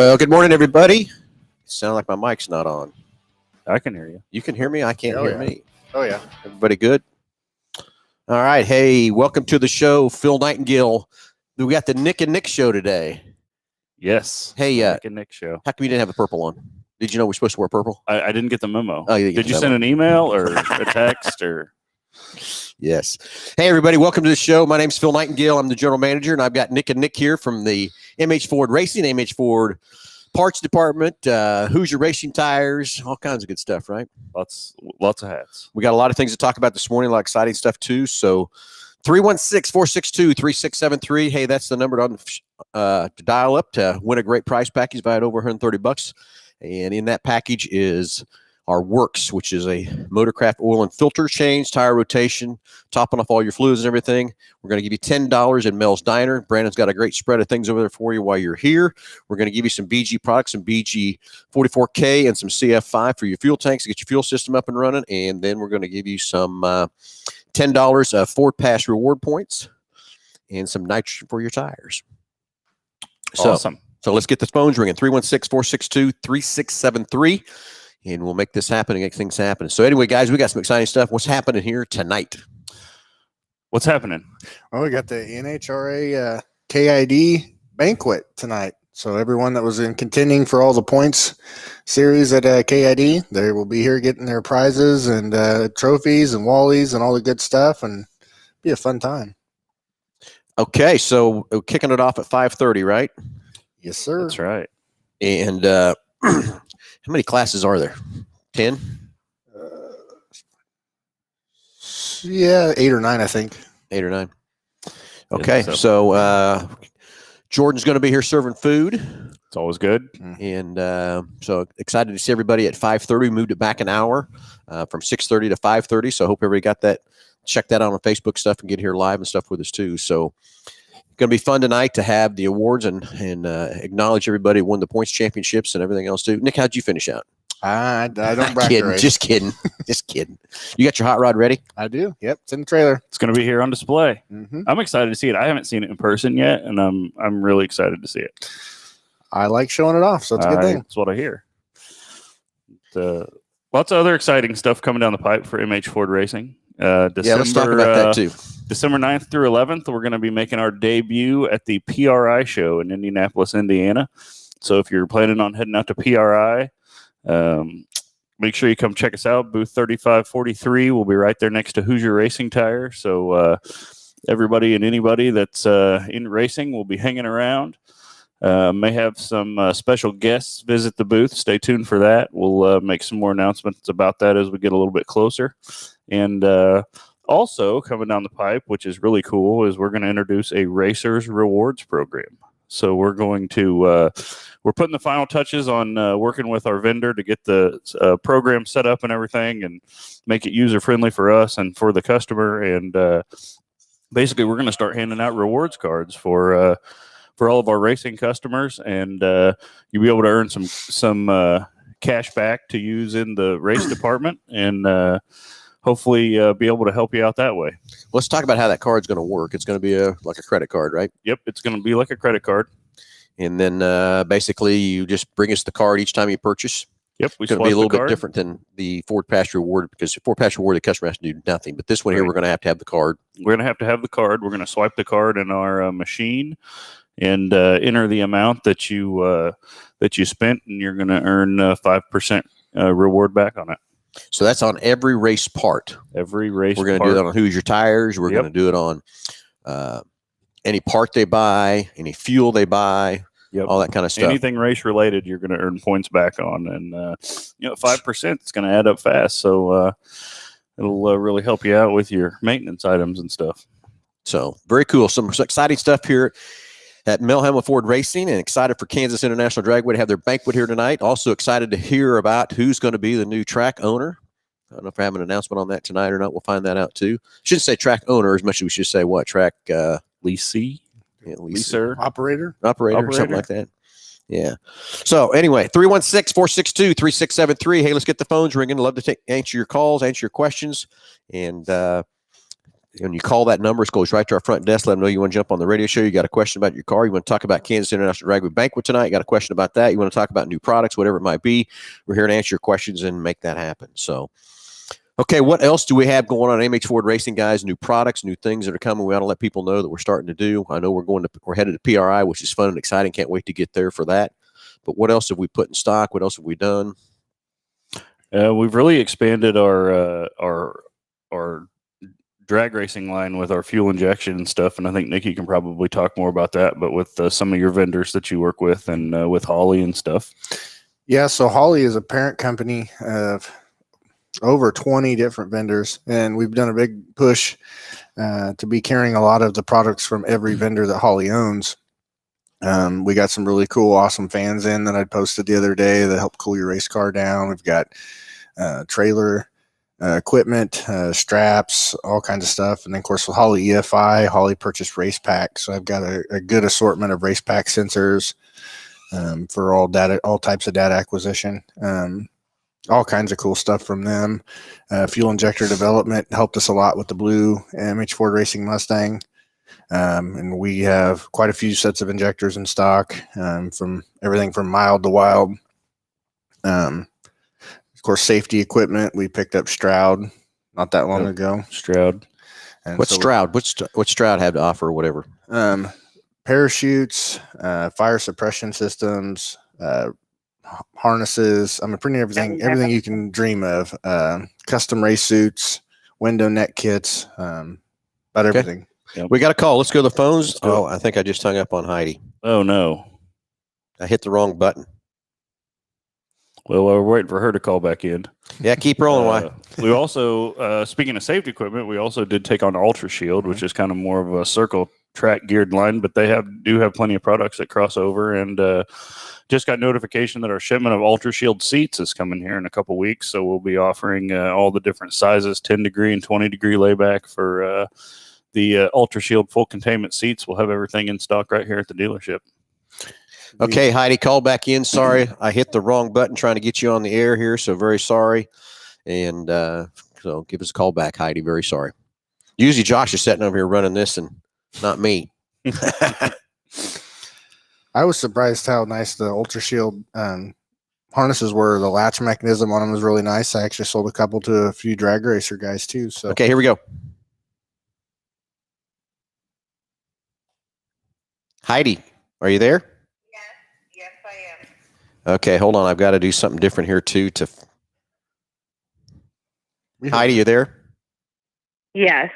Well, good morning, everybody. Sound like my mic's not on. I can hear you. You can hear me? I can't hear me. Oh, yeah. Everybody good? All right. Hey, welcome to the show, Phil Nightingale. We got the Nick and Nick show today. Yes. Hey, Nick and Nick show. How come you didn't have the purple on? Did you know we're supposed to wear purple? I didn't get the memo. Oh, you did you send an email or a text or? Yes. Hey, everybody. Welcome to the show. My name's Phil Nightingale. I'm the general manager, and I've got Nick and Nick here from the MH Ford Racing, MH Ford Parts Department, Hoosier Racing Tires, all kinds of good stuff, right? Lots of hats. We got a lot of things to talk about this morning, a lot of exciting stuff too. So 316-462-3673. Hey, that's the number to dial up to win a great prize package valued over $130. And in that package is our Works, which is a motorcraft oil and filter change, tire rotation, topping off all your fluids and everything. We're going to give you $10 in Mel's Diner. Brandon's got a great spread of things over there for you while you're here. We're going to give you some BG products, some BG 44K and some CF5 for your fuel tanks to get your fuel system up and running. And then we're going to give you some $10 of Ford Pass reward points and some nitrogen for your tires. Awesome. So let's get the phones ringing, 316-462-3673. And we'll make this happen and make things happen. So anyway, guys, we got some exciting stuff. What's happening here tonight? What's happening? Oh, we got the NHRA KID banquet tonight. So everyone that was in contending for all the points series at KID, they will be here getting their prizes and trophies and wallies and all the good stuff, and be a fun time. Okay, so we're kicking it off at 5:30, right? Yes, sir. That's right. And how many classes are there? 10? Yeah, 8 or 9, I think. 8 or 9. Okay, so Jordan's going to be here serving food. It's always good. And so excited to see everybody at 5:30. We moved it back an hour from 6:30 to 5:30. So I hope everybody got that. Check that out on Facebook stuff and get here live and stuff with us too. So going to be fun tonight to have the awards and acknowledge everybody who won the points championships and everything else too. Nick, how'd you finish out? I don't brag. Just kidding. Just kidding. You got your hot rod ready? I do. Yep, it's in the trailer. It's going to be here on display. Mm-hmm. I'm excited to see it. I haven't seen it in person yet, and I'm really excited to see it. I like showing it off, so it's a good thing. That's what I hear. Lots of other exciting stuff coming down the pipe for MH Ford Racing. Let's talk about that too. December 9th through 11th, we're going to be making our debut at the PRI show in Indianapolis, Indiana. So if you're planning on heading out to PRI, make sure you come check us out. Booth 3543 will be right there next to Hoosier Racing Tire. So everybody and anybody that's in racing will be hanging around. May have some special guests visit the booth. Stay tuned for that. We'll make some more announcements about that as we get a little bit closer. And also coming down the pipe, which is really cool, is we're going to introduce a Racers Rewards program. So we're going to we're putting the final touches on working with our vendor to get the program set up and everything, and make it user friendly for us and for the customer. And basically, we're going to start handing out rewards cards for all of our racing customers, and you'll be able to earn some cash back to use in the race department, and hopefully be able to help you out that way. Let's talk about how that card's going to work. It's going to be like a credit card, right? Yep, it's going to be like a credit card. And then basically you just bring us the card each time you purchase. Yep, it's going to be a little bit different than the Ford Pass Reward, because Ford Pass Reward, the customer has to do nothing. But this one here, we're going to have the card. We're going to have the card. We're going to swipe the card in our machine and enter the amount that you spent, and you're going to earn 5% reward back on it. So that's on every race part. Every race We're going to do that on Hoosier Tires. We're going to do it on any part they buy, any fuel they buy, all that kind of stuff. Anything race related, you're going to earn points back on. And, 5% is going to add up fast. So it'll really help you out with your maintenance items and stuff. So very cool. Some exciting stuff here at Hambelton Ford Racing, and excited for Kansas International Dragway to have their banquet here tonight. Also excited to hear about who's going to be the new track owner. I don't know if I have an announcement on that tonight or not. We'll find that out too. Shouldn't say track owner as much as we should say what? Track leasee? Yeah, leaser? Operator, something like that. Yeah. So anyway, 316-462-3673. Hey, let's get the phones ringing. Love to answer your calls, answer your questions, and And you call that number, it goes right to our front desk. Let them know you want to jump on the radio show. You got a question about your car. You want to talk about Kansas International Dragway Banquet tonight. You got a question about that. You want to talk about new products, whatever it might be. We're here to answer your questions and make that happen. So, okay, what else do we have going on MH Ford Racing, guys? New products, new things that are coming. We ought to let people know that we're starting to do. I know we're headed to PRI, which is fun and exciting. Can't wait to get there for that. But what else have we put in stock? What else have we done? We've really expanded our drag racing line with our fuel injection and stuff, and I think Nikki can probably talk more about that. But with some of your vendors that you work with, and with Holly and stuff. Yeah, so Holly is a parent company of over 20 different vendors, and we've done a big push to be carrying a lot of the products from every vendor that Holly owns. We got some really cool, awesome fans in that I posted the other day that help cool your race car down. We've got trailer equipment, straps, all kinds of stuff. And then, of course, with Holly EFI, Holly purchased race packs. So I've got a good assortment of race pack sensors for all types of data acquisition. All kinds of cool stuff from them. Fuel injector development helped us a lot with the blue MH Ford Racing Mustang. And we have quite a few sets of injectors in stock, from everything from mild to wild. Of course, safety equipment. We picked up Stroud not that long ago. Stroud. And What's Stroud? What's Stroud have to offer or whatever? Parachutes, fire suppression systems, harnesses. I mean, pretty everything you can dream of. Custom race suits, window neck kits, about everything. Yep. We got a call. Let's go to the phones. Oh, I think I just hung up on Heidi. Oh, no. I hit the wrong button. Well, we're waiting for her to call back in. Yeah, keep rolling. Why? We also, speaking of safety equipment, we also did take on Ultra Shield, which is kind of more of a circle track geared line, but they do have plenty of products that cross over. And just got notification that our shipment of Ultra Shield seats is coming here in a couple weeks. So we'll be offering all the different sizes, 10 degree and 20 degree layback for the Ultra Shield full containment seats. We'll have everything in stock right here at the dealership. Okay, Heidi, call back in. Sorry, I hit the wrong button trying to get you on the air here, so very sorry. And so give us a call back, Heidi. Very sorry. Usually Josh is sitting over here running this and not me. I was surprised how nice the Ultra Shield harnesses were. The latch mechanism on them was really nice. I actually sold a couple to a few drag racer guys too. So okay, here we go. Heidi, are you there? Yes, I am. Okay, hold on. I've got to do something different here too. Heidi, you there? Yes.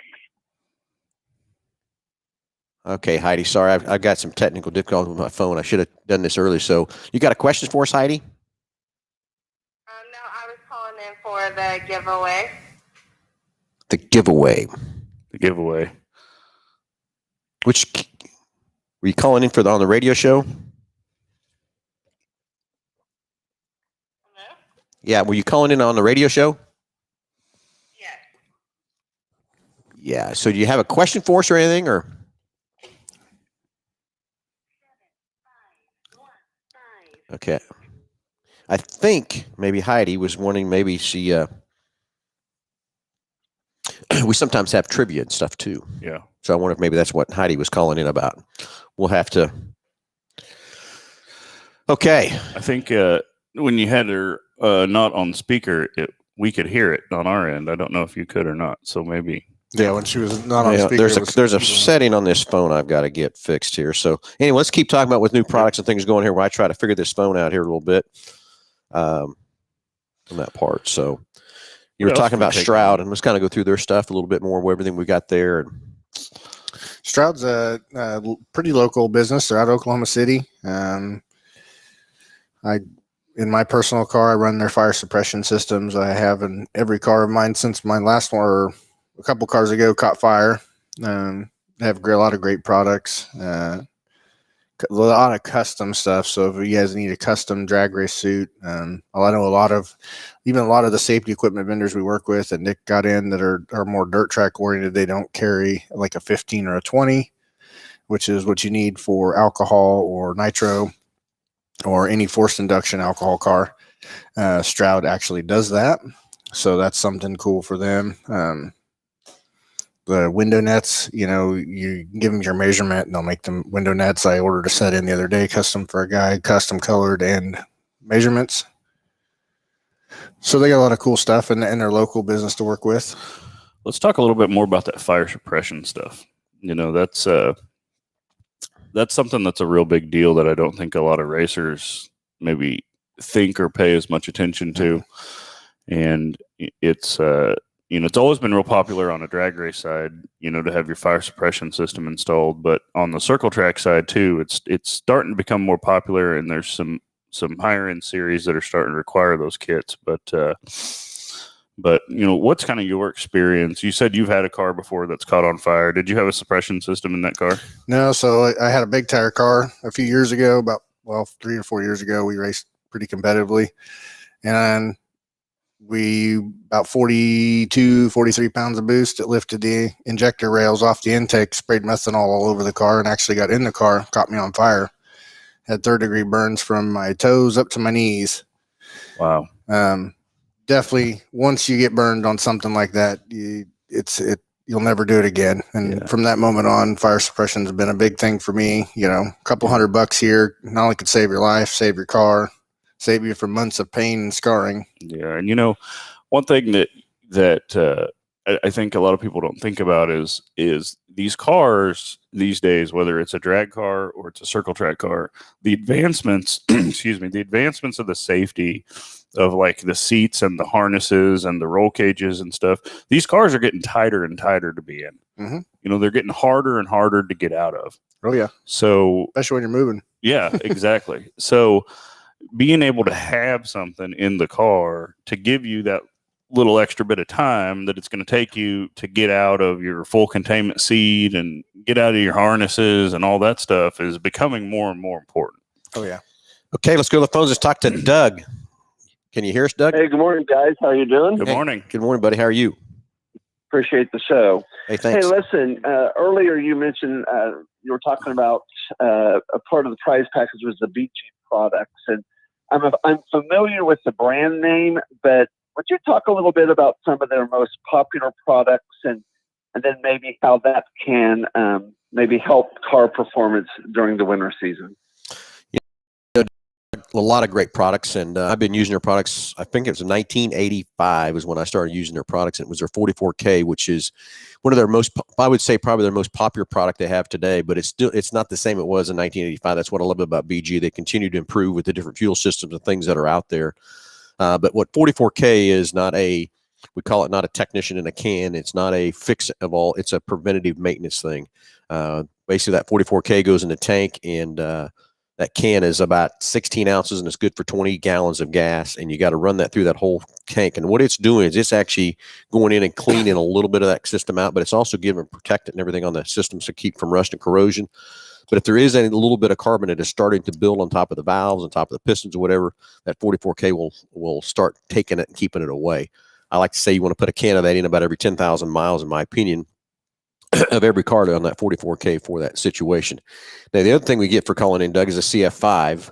Okay, Heidi. Sorry, I've got some technical difficulty with my phone. I should have done this early. So, you got a question for us, Heidi? No, I was calling in for the giveaway. The giveaway. The giveaway. Which were you calling in for on the radio show? Hello? Yeah, were you calling in on the radio show? Yes. Yeah. So, do you have a question for us or anything, or? Okay. I think maybe Heidi was wanting, maybe she, we sometimes have trivia and stuff too. Yeah. So I wonder if maybe that's what Heidi was calling in about. We'll have to. Okay. I think when you had her not on speaker, we could hear it on our end. I don't know if you could or not. So maybe. Yeah, when she was not on speaker. There's a setting on this phone I've got to get fixed here. So anyway, let's keep talking about with new products and things going here where I try to figure this phone out here a little bit on that part. So you were talking about Stroud, and let's kind of go through their stuff a little bit more, everything we got there. Stroud's a pretty local business. They're out of Oklahoma City. In my personal car, I run their fire suppression systems. I have in every car of mine since my last one, or a couple cars ago, caught fire. They have a lot of great products, a lot of custom stuff. So if you guys need a custom drag race suit, I know a lot of the safety equipment vendors we work with, and Nick got in that are more dirt track oriented. They don't carry like a 15 or a 20, which is what you need for alcohol or nitro or any forced induction alcohol car. Stroud actually does that. So that's something cool for them. The window nets, you give them your measurement and they'll make them window nets. I ordered a set in the other day, custom for a guy, custom colored and measurements. So they got a lot of cool stuff and their local business to work with. Let's talk a little bit more about that fire suppression stuff. That's something that's a real big deal that I don't think a lot of racers maybe think or pay as much attention to. And it's always been real popular on a drag race side, to have your fire suppression system installed. But on the circle track side too, it's starting to become more popular, and there's some higher end series that are starting to require those kits. But what's kind of your experience? You said you've had a car before that's caught on fire. Did you have a suppression system in that car? No, so I had a big tire car a few years ago, about 3 or 4 years ago. We raced pretty competitively, and we about 42, 43 pounds of boost. It lifted the injector rails off the intake, sprayed methanol all over the car, and actually got in the car, caught me on fire. Had 3rd-degree burns from my toes up to my knees. Wow. Definitely, once you get burned on something like that, you'll never do it again. And from that moment on, fire suppression has been a big thing for me. A couple $100 here not only could save your life, save your car, save you from months of pain and scarring. Yeah, and one thing that I think a lot of people don't think about is these cars these days, whether it's a drag car or it's a circle track car, the advancements, the advancements of the safety of like the seats and the harnesses and the roll cages and stuff, these cars are getting tighter and tighter to be in. Mm-hmm. They're getting harder and harder to get out of. Oh yeah. So especially when you're moving. Yeah, exactly. So being able to have something in the car to give you that little extra bit of time that it's going to take you to get out of your full containment seat and get out of your harnesses and all that stuff is becoming more and more important. Oh yeah. Okay, let's go to the phones. Let's talk to Doug. Can you hear us, Doug? Hey, good morning, guys. How you doing? Good morning. Good morning, buddy. How are you? Appreciate the show. Hey, thanks. Hey, listen, earlier you mentioned you were talking about a part of the prize package was the BG products, and I'm familiar with the brand name, but would you talk a little bit about some of their most popular products and then maybe how that can maybe help car performance during the winter season? A lot of great products, and I've been using their products. I think it was 1985 is when I started using their products, and it was their 44K, which is one of their most, I would say probably their most popular product they have today, but it's not the same it was in 1985. That's what I love about BG. They continue to improve with the different fuel systems and things that are out there. But what 44K is we call it not a technician in a can. It's not a fix of all. It's a preventative maintenance thing. Basically, that 44K goes in the tank, and that can is about 16 ounces, and it's good for 20 gallons of gas, and you got to run that through that whole tank. And what it's doing is it's actually going in and cleaning a little bit of that system out, but it's also giving protectant and everything on the system to keep from rust and corrosion. But if there is any little bit of carbon that is starting to build on top of the valves, on top of the pistons or whatever, that 44K will start taking it and keeping it away. I like to say you want to put a can of that in about every 10,000 miles, in my opinion, of every car on that 44K for that situation. Now, the other thing we get for calling in, Doug, is a CF5,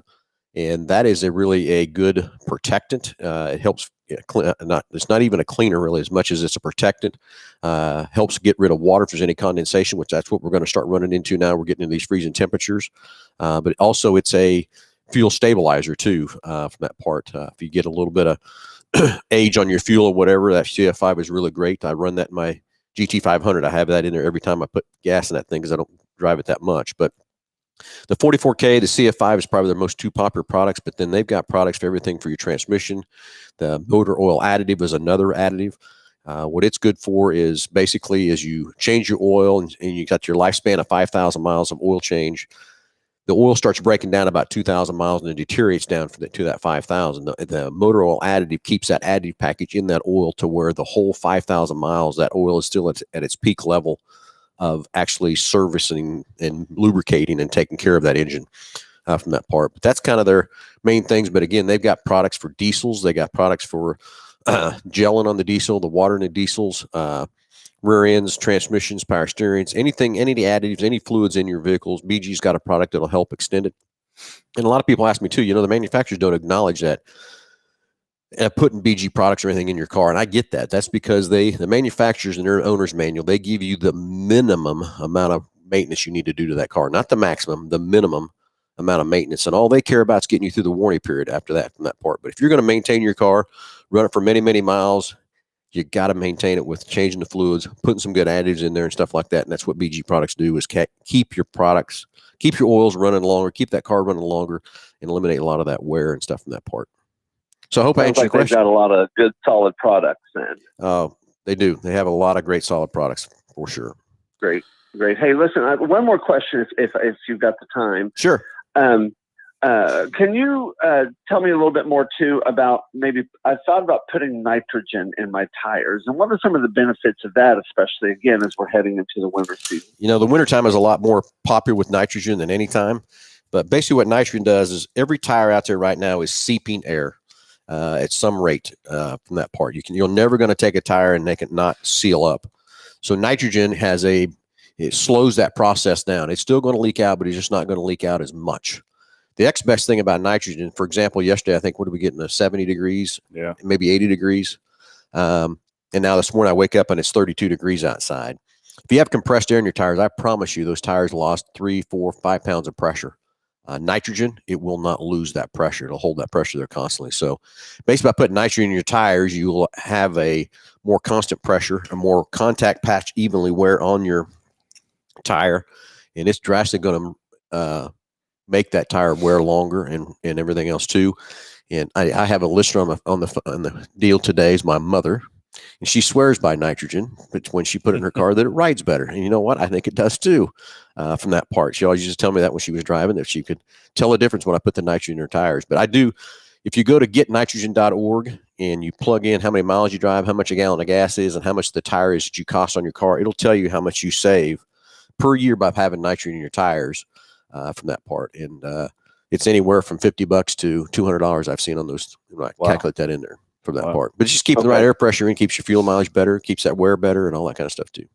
and that is really a good protectant. It helps, it's not even a cleaner really as much as it's a protectant. Helps get rid of water if there's any condensation, which that's what we're going to start running into now. We're getting into these freezing temperatures. But also it's a fuel stabilizer too from that part. If you get a little bit of age on your fuel or whatever, that CF5 is really great. I run that in my GT500. I have that in there every time I put gas in that thing because I don't drive it that much. But the 44K, the CF5 is probably their most two popular products, but then they've got products for everything for your transmission. The motor oil additive is another additive. What it's good for is basically as you change your oil and you got your lifespan of 5,000 miles of oil change, the oil starts breaking down about 2,000 miles and it deteriorates down to that 5,000. The motor oil additive keeps that additive package in that oil to where the whole 5,000 miles, that oil is still at its peak level of actually servicing and lubricating and taking care of that engine from that part. But that's kind of their main things. But again, they've got products for diesels. They got products for gelling on the diesel, the water in the diesels, rear ends, transmissions, power steerings, anything, any additives, any fluids in your vehicles. BG's got a product that'll help extend it. And a lot of people ask me too, the manufacturers don't acknowledge that putting BG products or anything in your car. And I get that. That's because the manufacturers in their owner's manual, they give you the minimum amount of maintenance you need to do to that car, not the maximum, the minimum amount of maintenance. And all they care about is getting you through the warranty period after that from that part. But if you're going to maintain your car, run it for many, many miles, you got to maintain it with changing the fluids, putting some good additives in there and stuff like that. And that's what BG products do, is keep your products, keep your oils running longer, keep that car running longer, and eliminate a lot of that wear and stuff from that part. So I hope I answered your question. They've got a lot of good, solid products then. They do. They have a lot of great, solid products for sure. Great. Hey, listen, one more question if you've got the time. Sure. Can you tell me a little bit more too about, maybe I thought about putting nitrogen in my tires, and what are some of the benefits of that, especially again as we're heading into the winter season? You know, the wintertime is a lot more popular with nitrogen than any time, but basically what nitrogen does is every tire out there right now is seeping air at some rate from that part. You're never going to take a tire and make it not seal up. So nitrogen it slows that process down. It's still going to leak out, but it's just not going to leak out as much. The next best thing about nitrogen, for example, yesterday, I think, what did we get in 70 degrees? Yeah. Maybe 80 degrees. And now this morning I wake up and it's 32 degrees outside. If you have compressed air in your tires, I promise you those tires lost 3, 4, 5 pounds of pressure. Nitrogen, it will not lose that pressure. It'll hold that pressure there constantly. So basically by putting nitrogen in your tires, you will have a more constant pressure, a more contact patch evenly wear on your tire. And it's drastically going to make that tire wear longer and everything else too. And I have a listener on the deal today is my mother, and she swears by nitrogen, but when she put it in her car that it rides better. And you know what? I think it does too from that part. She always used to tell me that when she was driving, that she could tell a difference when I put the nitrogen in her tires. But I do, if you go to getnitrogen.org and you plug in how many miles you drive, how much a gallon of gas is, and how much the tire is that you cost on your car, it'll tell you how much you save per year by having nitrogen in your tires. From that part, and it's anywhere from $50 to $200 I've seen on those. Wow. Calculate that in there from that part, but just keep the right air pressure in, keeps your fuel mileage better, keeps that wear better, and all that kind of stuff too.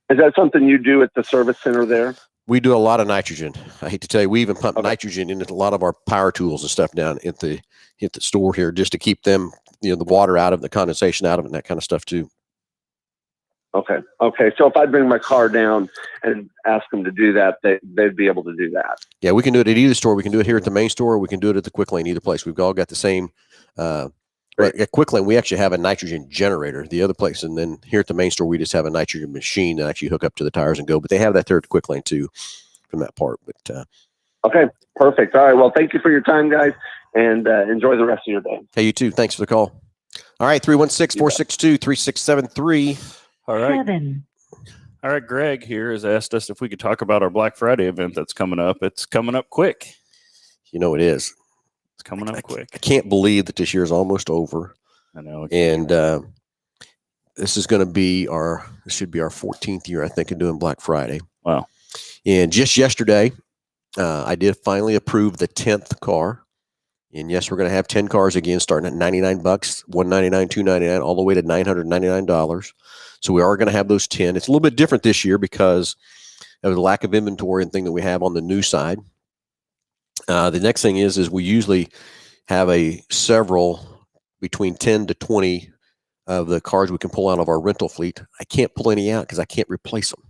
Is that something you do at the service center there? We do a lot of nitrogen. I hate to tell you, we even pump nitrogen into a lot of our power tools and stuff down at the store here, just to keep them, the water out of the condensation out of it and that kind of stuff too. Okay. So if I bring my car down and ask them to do that, they'd be able to do that. Yeah, we can do it at either store. We can do it here at the main store, or we can do it at the Quick Lane, either place. We've all got the same. At Quick Lane, we actually have a nitrogen generator. The other place, and then here at the main store, we just have a nitrogen machine that actually hook up to the tires and go. But they have that there at the Quick Lane too, from that part. But okay, perfect. All right. Well, thank you for your time, guys, and enjoy the rest of your day. Hey, you too. Thanks for the call. All right, 316-462-3673. All right. All right. Greg here has asked us if we could talk about our Black Friday event that's coming up. It's coming up quick. You know it is. It's coming up quick. I can't believe that this year is almost over. I know. And this is going to be this should be our 14th year, I think, of doing Black Friday. Wow. And just yesterday, I did finally approve the 10th car. And yes, we're going to have 10 cars again, starting at $99, $199, $299, all the way to $999. So we are going to have those 10. It's a little bit different this year because of the lack of inventory and thing that we have on the new side. The next thing is we usually have several between 10 to 20 of the cars we can pull out of our rental fleet. I can't pull any out because I can't replace them.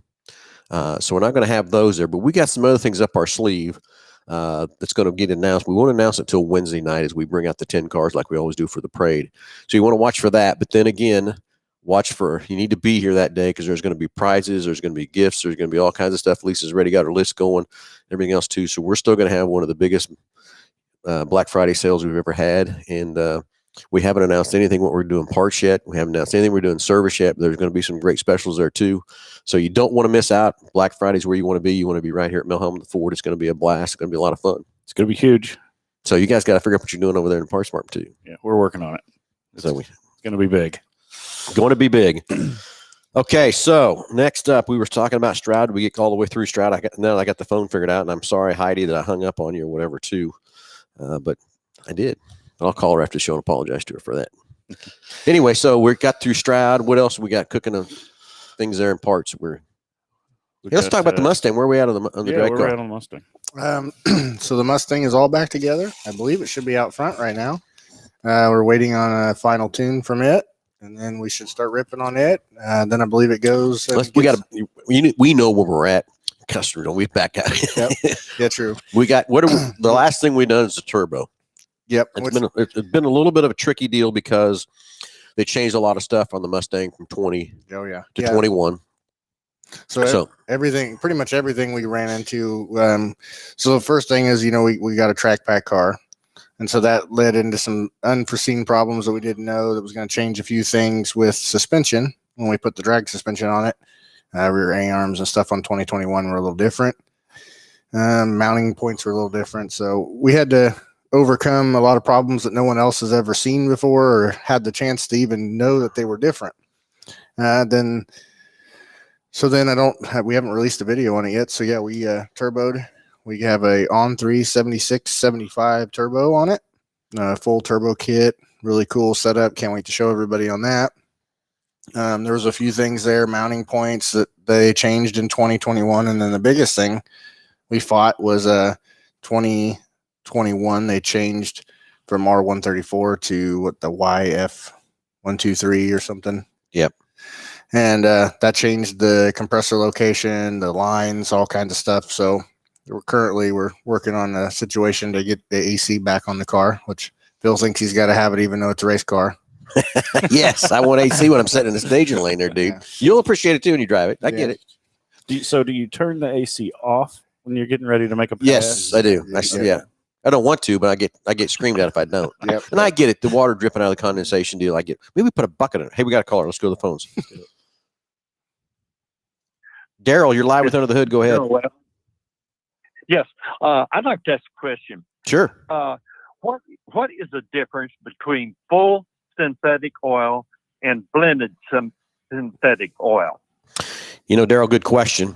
So we're not going to have those there, but we got some other things up our sleeve that's going to get announced. We won't announce it till Wednesday night as we bring out the 10 cars like we always do for the parade. So you want to watch for that. But then again, you need to be here that day because there's going to be prizes, there's going to be gifts, there's going to be all kinds of stuff. Lisa's already got her list going, everything else too. So we're still going to have one of the biggest Black Friday sales we've ever had. And we haven't announced anything what we're doing parts yet. We haven't announced anything we're doing service yet, but there's going to be some great specials there too. So you don't want to miss out. Black Friday is where you want to be. You want to be right here at Hambelton the Ford. It's going to be a blast. It's going to be a lot of fun. It's going to be huge. So you guys got to figure out what you're doing over there in Parts Mart too. Yeah, we're working on it. It's going to be big. Going to be big. Okay, so next up, we were talking about Stroud. We get all the way through Stroud. I got the phone figured out, and I'm sorry, Heidi, that I hung up on you or whatever too. But I did. I'll call her after the show and apologize to her for that. Anyway, so we got through Stroud. What else we got cooking of things there in parts? Let's talk about the Mustang. Where are we at on the drag car? We're right on the Mustang. So the Mustang is all back together. I believe it should be out front right now. We're waiting on a final tune from it, and then we should start ripping on it. Then I believe it goes. And we know where we're at. Customer, don't we back out? Yep. Yeah, true. We got the last thing we done is the turbo. Yep. It's been a little bit of a tricky deal because they changed a lot of stuff on the Mustang from 20 to 21. So pretty much everything we ran into. So the first thing is, we got a track pack car. And so that led into some unforeseen problems that we didn't know that was going to change a few things with suspension when we put the drag suspension on it. Rear A-arms and stuff on 2021 were a little different. Mounting points were a little different. So we had to overcome a lot of problems that no one else has ever seen before or had the chance to even know that they were different. We haven't released a video on it yet. So yeah, we turboed. We have a On3 7675 turbo on it, full turbo kit, really cool setup. Can't wait to show everybody on that. There was a few things there, mounting points that they changed in 2021. And then the biggest thing we fought was 2021. They changed from R134 to the YF123 or something. Yep. And that changed the compressor location, the lines, all kinds of stuff. So we're working on a situation to get the AC back on the car, which Phil thinks he's got to have it even though it's a race car. Yes, I want AC when I'm sitting in the staging lane there, dude. Yeah. You'll appreciate it too when you drive it. I get it. Do you turn the AC off when you're getting ready to make a pass? Yes, I do. Yeah. I don't want to, but I get screamed at if I don't. Yep. And I get it. The water dripping out of the condensation deal. I get. Maybe put a bucket in it. Hey, we got a caller. Let's go to the phones. Daryl, you're live with Under the Hood. Go ahead. Yes, I'd like to ask a question. Sure. What is the difference between full synthetic oil and blended synthetic oil? Daryl, good question.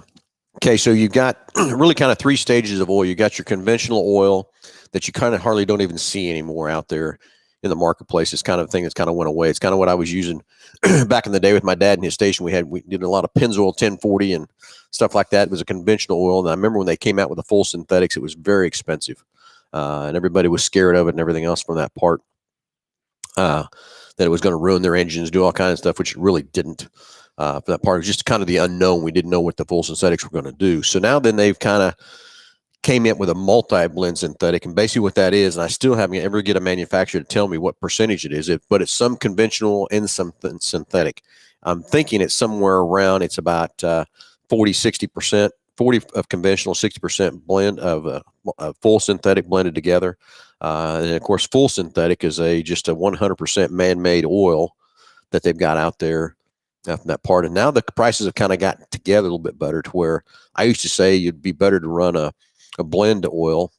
Okay, so you've got really kind of three stages of oil. You got your conventional oil that you kind of hardly don't even see anymore out there in the marketplace. It's kind of thing that's kind of went away. It's kind of what I was using back in the day with my dad and his station. We did a lot of Pennzoil 1040 and stuff like that. It was a conventional oil, and I remember when they came out with the full synthetics, it was very expensive, and everybody was scared of it and everything else from that part. That it was going to ruin their engines, do all kinds of stuff, which it really didn't. For that part, it was just kind of the unknown. We didn't know what the full synthetics were going to do. So now then they've kind of came in with a multi-blend synthetic, and basically what that is, and I still haven't ever get a manufacturer to tell me what percentage it is, but it's some conventional and some synthetic. I'm thinking it's somewhere around, it's about 40-60%, 40 of conventional, 60% blend of full synthetic blended together. And of course, full synthetic is just a 100% man-made oil that they've got out there from that part. And now the prices have kind of gotten together a little bit better to where I used to say you'd be better to run a blend oil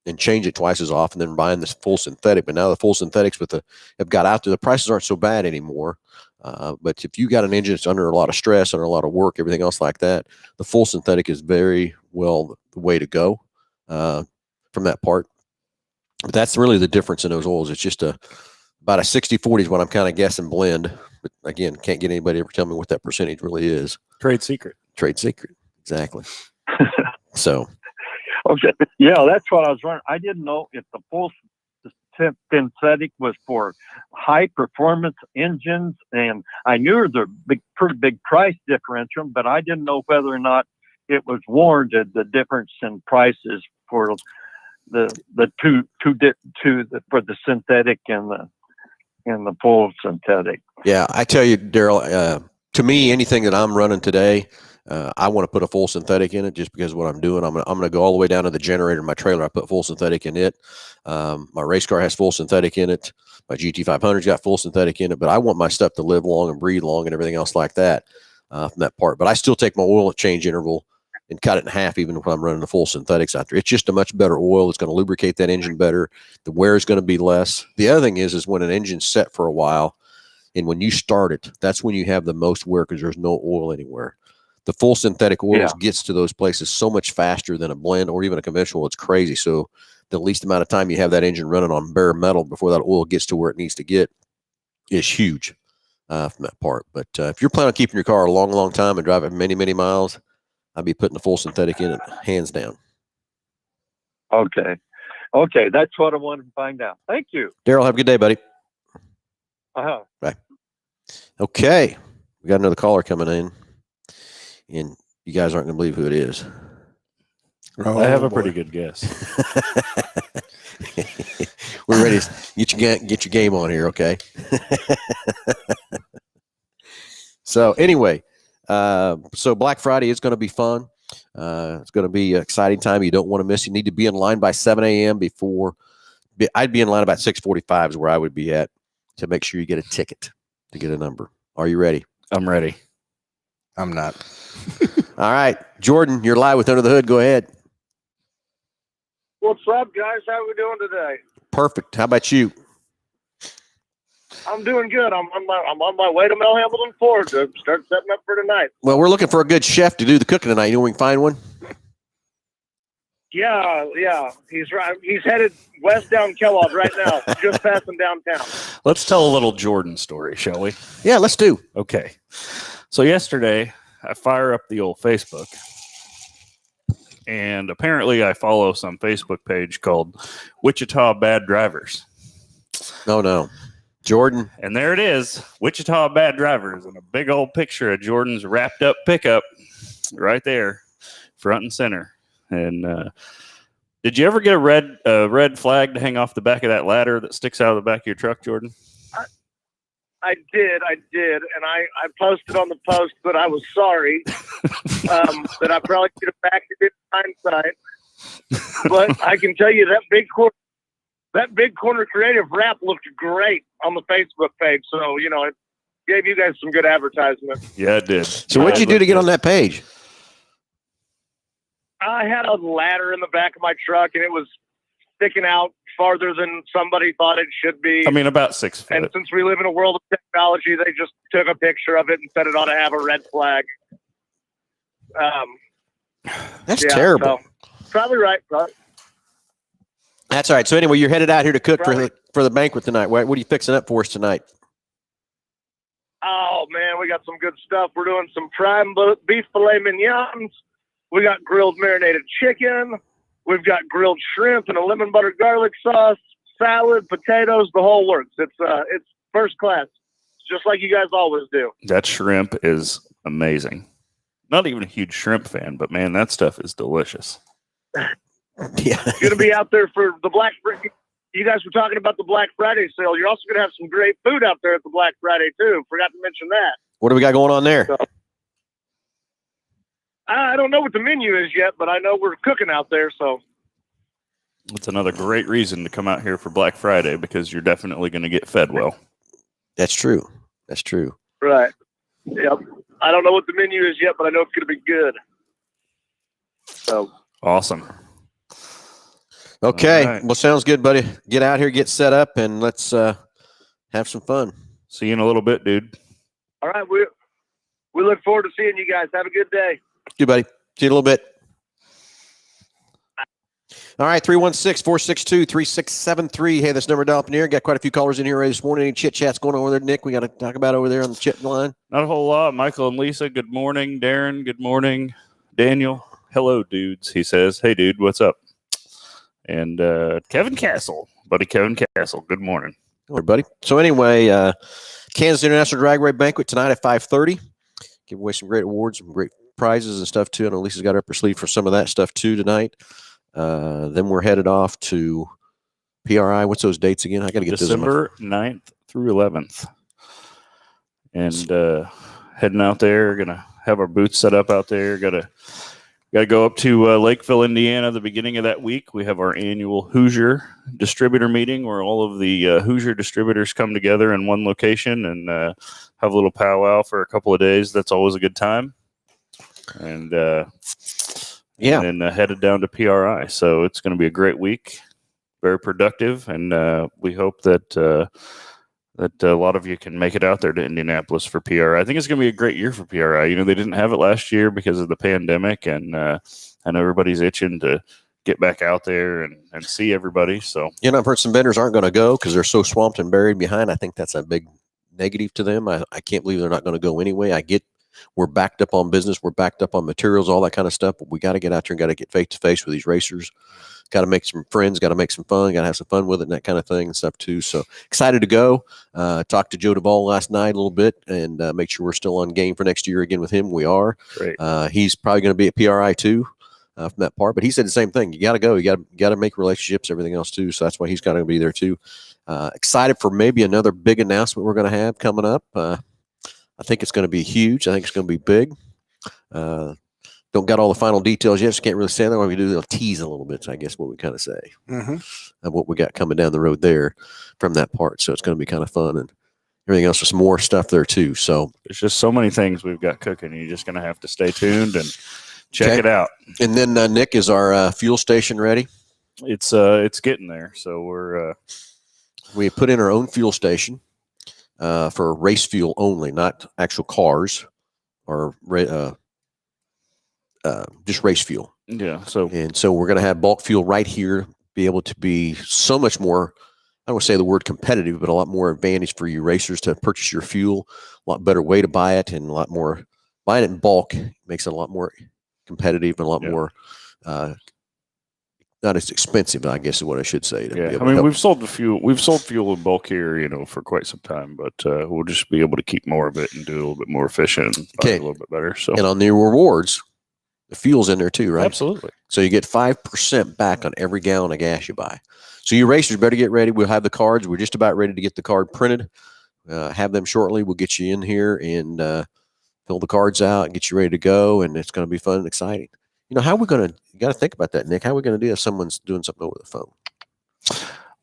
and change it twice as often than buying this full synthetic. But now the full synthetics have got out there. The prices aren't so bad anymore. But if you got an engine that's under a lot of stress, under a lot of work, everything else like that, the full synthetic is very well the way to go from that part. But that's really the difference in those oils. It's just about a 60-40 is what I'm kind of guessing blend. But again, can't get anybody to ever tell me what that percentage really is. Trade secret. Exactly. So. Okay. Yeah, that's what I was wondering. I didn't know if the full synthetic was for high performance engines, and I knew there was a pretty big price differential, but I didn't know whether or not it was warranted, the difference in prices for the two for the synthetic and the full synthetic. Yeah, I tell you, Daryl, to me, anything that I'm running today, I want to put a full synthetic in it just because of what I'm doing. I'm gonna go all the way down to the generator in my trailer. I put full synthetic in it. My race car has full synthetic in it. My GT500's got full synthetic in it. But I want my stuff to live long and breathe long and everything else like that from that part. But I still take my oil change interval and cut it in half even when I'm running the full synthetics out there. It's just a much better oil. It's going to lubricate that engine better. The wear is going to be less. The other thing is when an engine's set for a while and when you start it, that's when you have the most wear because there's no oil anywhere. The full synthetic oils gets to those places so much faster than a blend or even a conventional. It's crazy. So the least amount of time you have that engine running on bare metal before that oil gets to where it needs to get is huge from that part. But if you're planning on keeping your car a long, long time and driving many, many miles, I'd be putting the full synthetic in it, hands down. Okay. That's what I wanted to find out. Thank you. Daryl, have a good day, buddy. Uh-huh. Okay. We got another caller coming in, and you guys aren't going to believe who it is. I have a boy. pretty good guess. We're ready to get your game on here, okay? So anyway, so Black Friday is going to be fun. It's going to be an exciting time. You don't want to miss. You need to be in line by 7 a.m. I'd be in line about 6:45 is where I would be at to make sure you get a ticket to get a number. Are you ready? I'm ready. I'm not. All right, Jordan, you're live with Under the Hood. Go ahead. What's up, guys? How we doing today? Perfect. How about you? I'm doing good. I'm on my way to Mel Hambelton Ford to start setting up for tonight. Well, we're looking for a good chef to do the cooking tonight. You know where we can find one? Yeah. He's right. He's headed west down Kellogg right now, just passing downtown. Let's tell a little Jordan story, shall we? Yeah, let's do. Okay. So yesterday, I fire up the old Facebook, and apparently I follow some Facebook page called Wichita Bad Drivers. No. Jordan. And there it is, Wichita Bad Drivers, and a big old picture of Jordan's wrapped up pickup right there, front and center. And did you ever get a red flag to hang off the back of that ladder that sticks out of the back of your truck, Jordan? I did, and I posted on the post that I was sorry that I probably could have backed it in hindsight. But I can tell you that big corner creative wrap looked great on the Facebook page. So it gave you guys some good advertisement. Yeah, it did. So what'd you do to get on that page? I had a ladder in the back of my truck, and it was sticking out farther than somebody thought it should be. I mean, about 6 feet. And since we live in a world of technology, they just took a picture of it and said it ought to have a red flag. That's terrible. So, probably right. That's all right. So anyway, you're headed out here to cook for the banquet tonight. What are you fixing up for us tonight? Oh, man, we got some good stuff. We're doing some prime beef filet mignons. We got grilled marinated chicken. We've got grilled shrimp and a lemon butter garlic sauce, salad, potatoes, the whole works. It's first class, just like you guys always do. That shrimp is amazing. Not even a huge shrimp fan, but man, that stuff is delicious. Yeah. Going to be out there for the Black Friday. You guys were talking about the Black Friday sale. You're also going to have some great food out there at the Black Friday, too. Forgot to mention that. What do we got going on there? So, I don't know what the menu is yet, but I know we're cooking out there. So it's another great reason to come out here for Black Friday because you're definitely going to get fed well. That's true. Right. Yep. I don't know what the menu is yet, but I know it's going to be good. So awesome. Okay. Right. Well, sounds good, buddy. Get out here, get set up, and let's have some fun. See you in a little bit, dude. All right. We look forward to seeing you guys. Have a good day. You, buddy. See you in a little bit. All right, 316-462-3673. Hey, this number dial up in here. Got quite a few callers in here this morning. Any chit-chats going on over there, Nick? We got to talk about over there on the chit line. Not a whole lot. Michael and Lisa, good morning. Darren, good morning. Daniel, hello, dudes. He says, hey, dude, what's up? And Kevin Castle, buddy Kevin Castle, good morning. Hello, buddy. So anyway, Kansas International Drag Race Banquet tonight at 5:30. Give away some great awards, some great prizes and stuff, too. I know Lisa's got her up her sleeve for some of that stuff, too, tonight. Then we're headed off to PRI. What's those dates again? I got to get December 9th through 11th. And heading out there, going to have our booths set up out there. Got to go up to Lakeville, Indiana, the beginning of that week. We have our annual Hoosier distributor meeting where all of the Hoosier distributors come together in one location and have a little powwow for a couple of days. That's always a good time. And and headed down to PRI. So it's going to be a great week, very productive, and we hope that that a lot of you can make it out there to Indianapolis for PRI. I think it's going to be a great year for PRI. You know, they didn't have it last year because of the pandemic, and I know everybody's itching to get back out there and see everybody. So, You know, I've heard some vendors aren't going to go because they're so swamped and buried behind. I think that's a big negative to them. I can't believe they're not going to go anyway. I get We're backed up on business. We're backed up on materials, all that kind of stuff. But we got to get out there and got to get face to face with these racers. Got to make some friends. Got to make some fun. Got to have some fun with it and that kind of thing and stuff too. So excited to go. Talked to Joe Duvall last night a little bit and make sure we're still on game for next year again with him. We are. Great. He's probably going to be at PRI too. From that part, but he said the same thing. You got to go. You got to make relationships, everything else too. So that's why he's got to be there too. Excited for maybe another big announcement we're going to have coming up. I think it's going to be huge. I think it's going to be big. Don't got all the final details yet, so can't really say that. We do a tease a little bit, so I guess what we kind of say of what we got coming down the road there from that part. So it's going to be kind of fun and everything else. There's some more stuff there too. So there's just so many things we've got cooking. You're just going to have to stay tuned and check it out. And then Nick, is our fuel station ready? It's getting there. So we put in our own fuel station for race fuel only, not actual cars or just race fuel. Yeah. So we're going to have bulk fuel right here, be able to be so much more, I don't want to say the word competitive, but a lot more advantage for you racers to purchase your fuel, a lot better way to buy it, and a lot more buying it in bulk makes it a lot more competitive and a lot more not as expensive, I guess is what I should say. I mean, we've sold fuel in bulk here, for quite some time, but we'll just be able to keep more of it and do it a little bit more efficient and buy it a little bit better. So, and on the rewards, the fuel's in there too, right? Absolutely. So you get 5% back on every gallon of gas you buy. So you racers better get ready. We'll have the cards. We're just about ready to get the card printed. Have them shortly. We'll get you in here and fill the cards out and get you ready to go, and it's going to be fun and exciting. How are we going to, you got to think about that, Nick. How are we going to do if someone's doing something over the phone?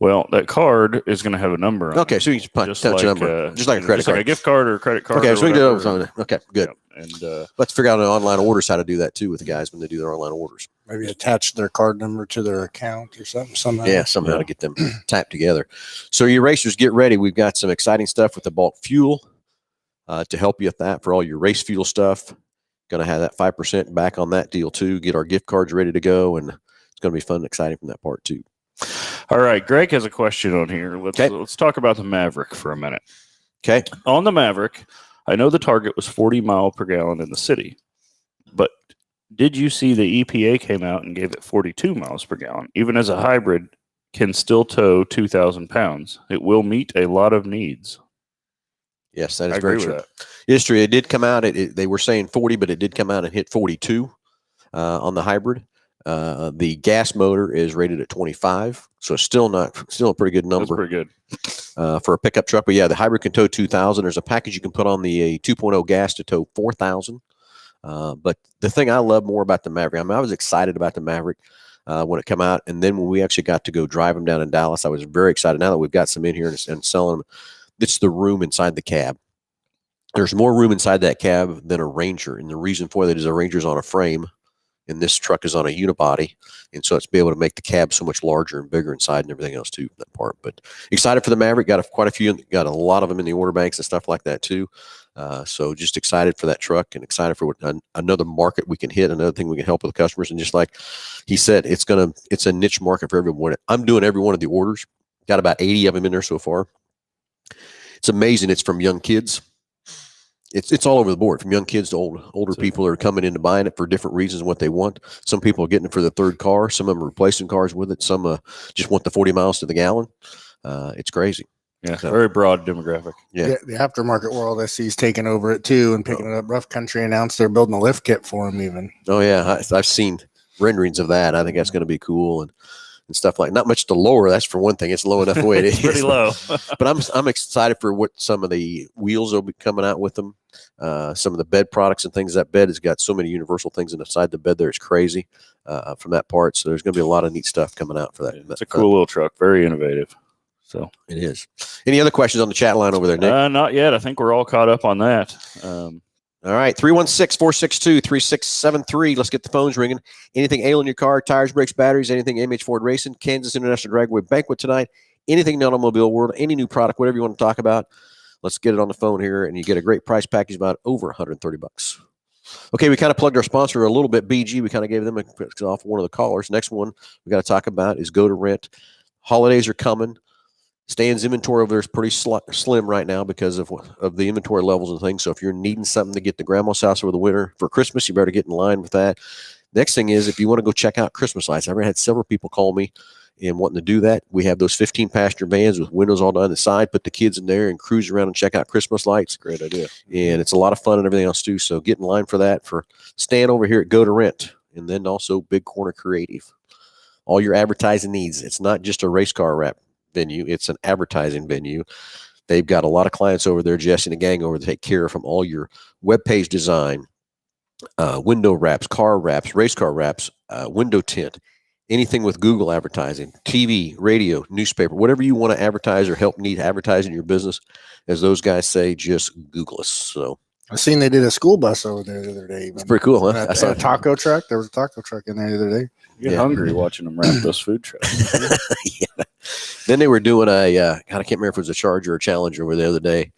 Well, that card is going to have a number on it. Okay, so you can just touch a number, just like a credit card. Like a gift card or a credit card. Okay, so we can do it over the phone. Okay, good. Yeah, and let's figure out on online orders how to do that too with the guys when they do their online orders. Maybe attach their card number to their account or something. Somehow. Yeah, somehow to get them tapped together. So you racers, get ready. We've got some exciting stuff with the bulk fuel to help you with that for all your race fuel stuff. Going to have that 5% back on that deal too. Get our gift cards ready to go, and it's going to be fun and exciting from that part too. All right, Greg has a question on here. Let's talk about the Maverick for a minute. Okay. On the Maverick, I know the target was 40 mile per gallon in the city, but did you see the EPA came out and gave it 42 miles per gallon? Even as a hybrid, can still tow 2,000 pounds. It will meet a lot of needs. Yes, that is I very agree true. with that. History, it did come out. They were saying 40, but it did come out and hit 42 on the hybrid. The gas motor is rated at 25, so it's still a pretty good number. That's pretty good for a pickup truck. But yeah, the hybrid can tow 2,000. There's a package you can put on the 2.0 gas to tow 4,000. But the thing I love more about the Maverick, I was excited about the Maverick when it came out, and then when we actually got to go drive them down in Dallas, I was very excited. Now that we've got some in here and selling them, it's the room inside the cab. There's more room inside that cab than a Ranger, and the reason for that is a Ranger's on a frame, and this truck is on a unibody, and so it's be able to make the cab so much larger and bigger inside and everything else too. That part, but excited for the Maverick. Got quite a few, got a lot of them in the order banks and stuff like that too. So just excited for that truck and excited for another market we can hit, another thing we can help with the customers. And just like he said, it's a niche market for everyone. I'm doing every one of the orders. Got about 80 of them in there so far. It's amazing. It's from young kids. It's all over the board, from young kids to older people are coming into buying it for different reasons what they want. Some people are getting it for the third car. Some of them are replacing cars with it. Some just want the 40 miles to the gallon. It's crazy. Yeah, so, very broad demographic. Yeah, the aftermarket world I see is taking over it too and picking it up. Rough Country announced they're building a lift kit for them even. Oh yeah, I've seen renderings of that. I think that's going to be cool and stuff like not much to lower. That's for one thing. It's low enough the way it is. Pretty low. But I'm excited for what some of the wheels will be coming out with them. Some of the bed products and things. That bed has got so many universal things inside the bed there. It's crazy from that part. So there's going to be a lot of neat stuff coming out for that. It's a cool little truck. Very innovative. So it is. Any other questions on the chat line over there, Nick? Not yet. I think we're all caught up on that. All right, 316-462-3673. Let's get the phones ringing. Anything ailing your car, tires, brakes, batteries, anything MH Ford Racing, Kansas International Dragway Banquet tonight, anything in the automobile world, any new product, whatever you want to talk about, let's get it on the phone here, and you get a great price package about over $130. Okay, we kind of plugged our sponsor a little bit, BG. We kind of gave them off one of the callers. Next one we got to talk about is Go to Rent. Holidays are coming. Stan's inventory over there is pretty slim right now because of the inventory levels and things. So if you're needing something to get to grandma's house over the winter for Christmas, you better get in line with that. Next thing is if you want to go check out Christmas lights. I've had several people call me and wanting to do that. We have those 15 passenger vans with windows all down the side, put the kids in there and cruise around and check out Christmas lights. Great idea. And it's a lot of fun and everything else too. So get in line for that for Stan over here at Go to Rent, and then also Big Corner Creative. All your advertising needs. It's not just a race car wrap venue. It's an advertising venue. They've got a lot of clients over there, Jesse and the gang over to take care of from all your web page design, window wraps, car wraps, race car wraps, window tint, anything with Google advertising, TV, radio, newspaper, whatever you want to advertise or help need advertising your business. As those guys say, just Google us. So I seen they did a school bus over there the other day. it's pretty cool, huh? I saw a taco truck. There was a taco truck in there the other day. You get hungry watching them wrap those food trucks. Yeah. Then they were doing a, God, I can't remember if it was a Charger or a Challenger over the other day,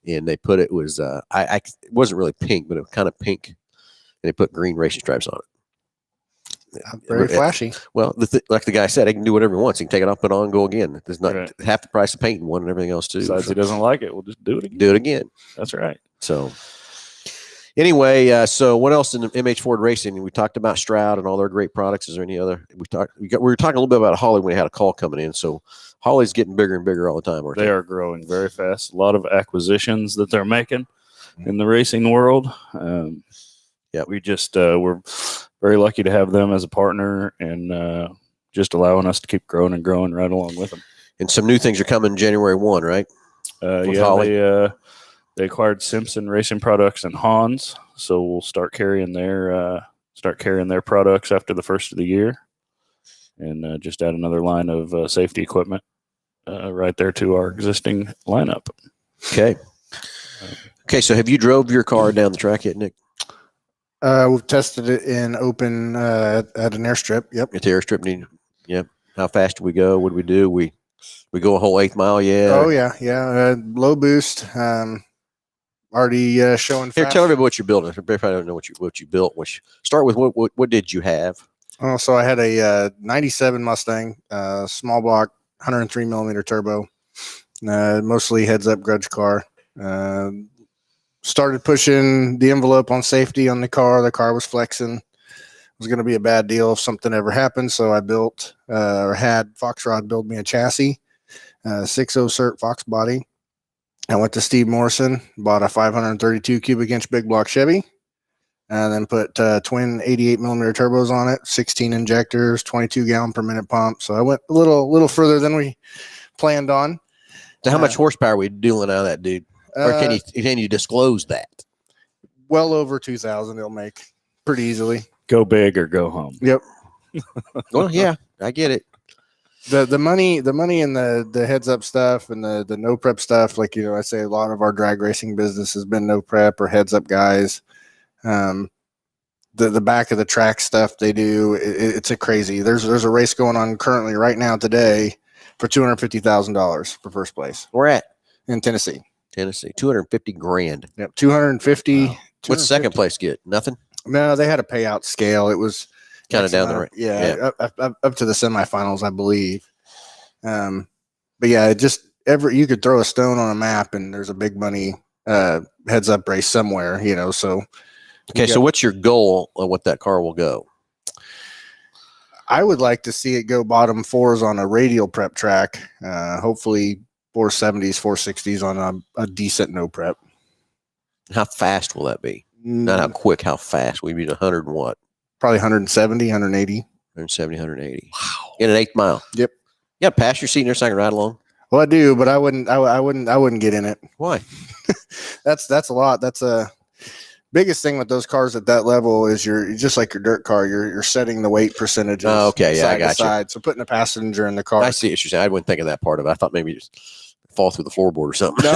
and they put it was, it wasn't really pink, but it was kind of pink, and they put green racing stripes on it. Very flashy. Well, like the guy said, he can do whatever he wants. He can take it off, put it on, go again. There's not Right. half the price of painting one and everything else too. Besides, he doesn't like it. We'll just do it again. Do it again. That's right. So anyway, so what else in the MH Ford Racing? We talked about Stroud and all their great products. Is there any other? We were talking a little bit about Holly when we had a call coming in. So Holly's getting bigger and bigger all the time. They are growing very fast. A lot of acquisitions that they're making in the racing world. Yeah, we just we're very lucky to have them as a partner and just allowing us to keep growing and growing right along with them. And some new things are coming January 1, right? Yeah, they acquired Simpson Racing Products and Hans, so we'll start carrying their products after the first of the year, and just add another line of safety equipment right there to our existing lineup. Okay. Okay. So have you drove your car down the track yet, Nick? We've tested it in open at an airstrip. Yep. At the airstrip? Yep. How fast do we go? What do we do? We go a whole 8th mile? Yeah. Oh yeah. Low boost. Already showing. Here, fast. tell everybody what you're building. Everybody don't know what you built. Start with what did you have? Oh, so I had a 97 Mustang, small block, 103 millimeter turbo, mostly heads up grudge car. Started pushing the envelope on safety on the car. The car was flexing. It was going to be a bad deal if something ever happened. So I built or had Foxrod build me a chassis, 6.0 cert Fox body. I went to Steve Morrison, bought a 532 cubic inch big block Chevy, and then put twin 88 millimeter turbos on it, 16 injectors, 22 gallon per minute pump. So I went a little further than we planned on. So how much horsepower are we dealing out of that, dude? Or can you disclose that? Well over 2,000 it'll make pretty easily. Go big or go home. Yep. Well, yeah, I get it. The money in the heads up stuff and the no prep stuff, like, I say a lot of our drag racing business has been no prep or heads up guys. The back of the track stuff they do, it's a crazy. There's a race going on currently right now today for $250,000 for first place. Where at? In Tennessee. 250 grand. Yep. 250. Wow. What's second place get? Nothing? No, they had a payout scale. It was kind of down the right. Yeah. Up to the semifinals, I believe. But yeah, you could throw a stone on a map and there's a big money heads up race somewhere, so. Okay. So what's your goal of what that car will go? I would like to see it go bottom fours on a radial prep track. Hopefully 470s, 460s on a decent no prep. How fast will that be? Not how quick, how fast? We mean 100 and what? Probably 170, 180. 170, 180. Wow. In an 8th mile. Yep. Yeah, pass your seat in there so I can ride along. Well, I do, but I wouldn't get in it. Why? That's a lot. That's a biggest thing with those cars at that level is you're just like your dirt car. You're setting the weight percentages. Oh, okay, yeah, I got you. Side. So putting a passenger in the car. I see what you're saying. I wouldn't think of that part of it. I thought maybe you just fall through the floorboard or something. No.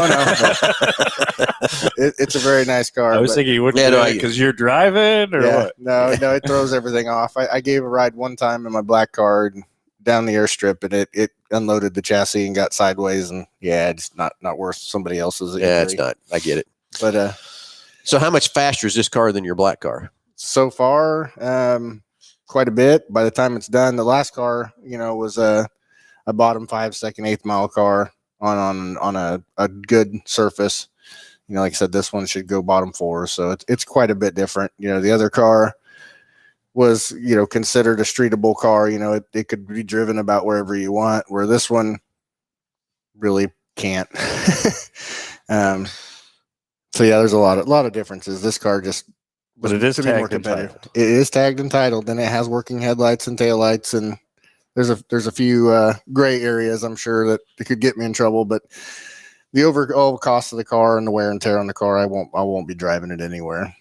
It's a very nice car. I was thinking you wouldn't because you're driving or what? No, it throws everything off. I gave a ride one time in my black car down the airstrip, and it unloaded the chassis and got sideways, and it's not worth somebody else's injury. Yeah, it's not. I get it. But so how much faster is this car than your black car? So far, quite a bit. By the time it's done, the last car, was a bottom 5 second 8th mile car. on a good surface. You know, like I said, this one should go bottom floor, so it's quite a bit different. You know, the other car was, you know, considered a streetable car. You know, it could be driven about wherever you want, where this one really can't. So yeah, there's a lot of differences. This car just, But it is to be more tagged and competitive. titled. It is tagged and titled, and it has working headlights and taillights, and there's a few gray areas I'm sure that it could get me in trouble, but the overall cost of the car and the wear and tear on the car, I won't be driving it anywhere.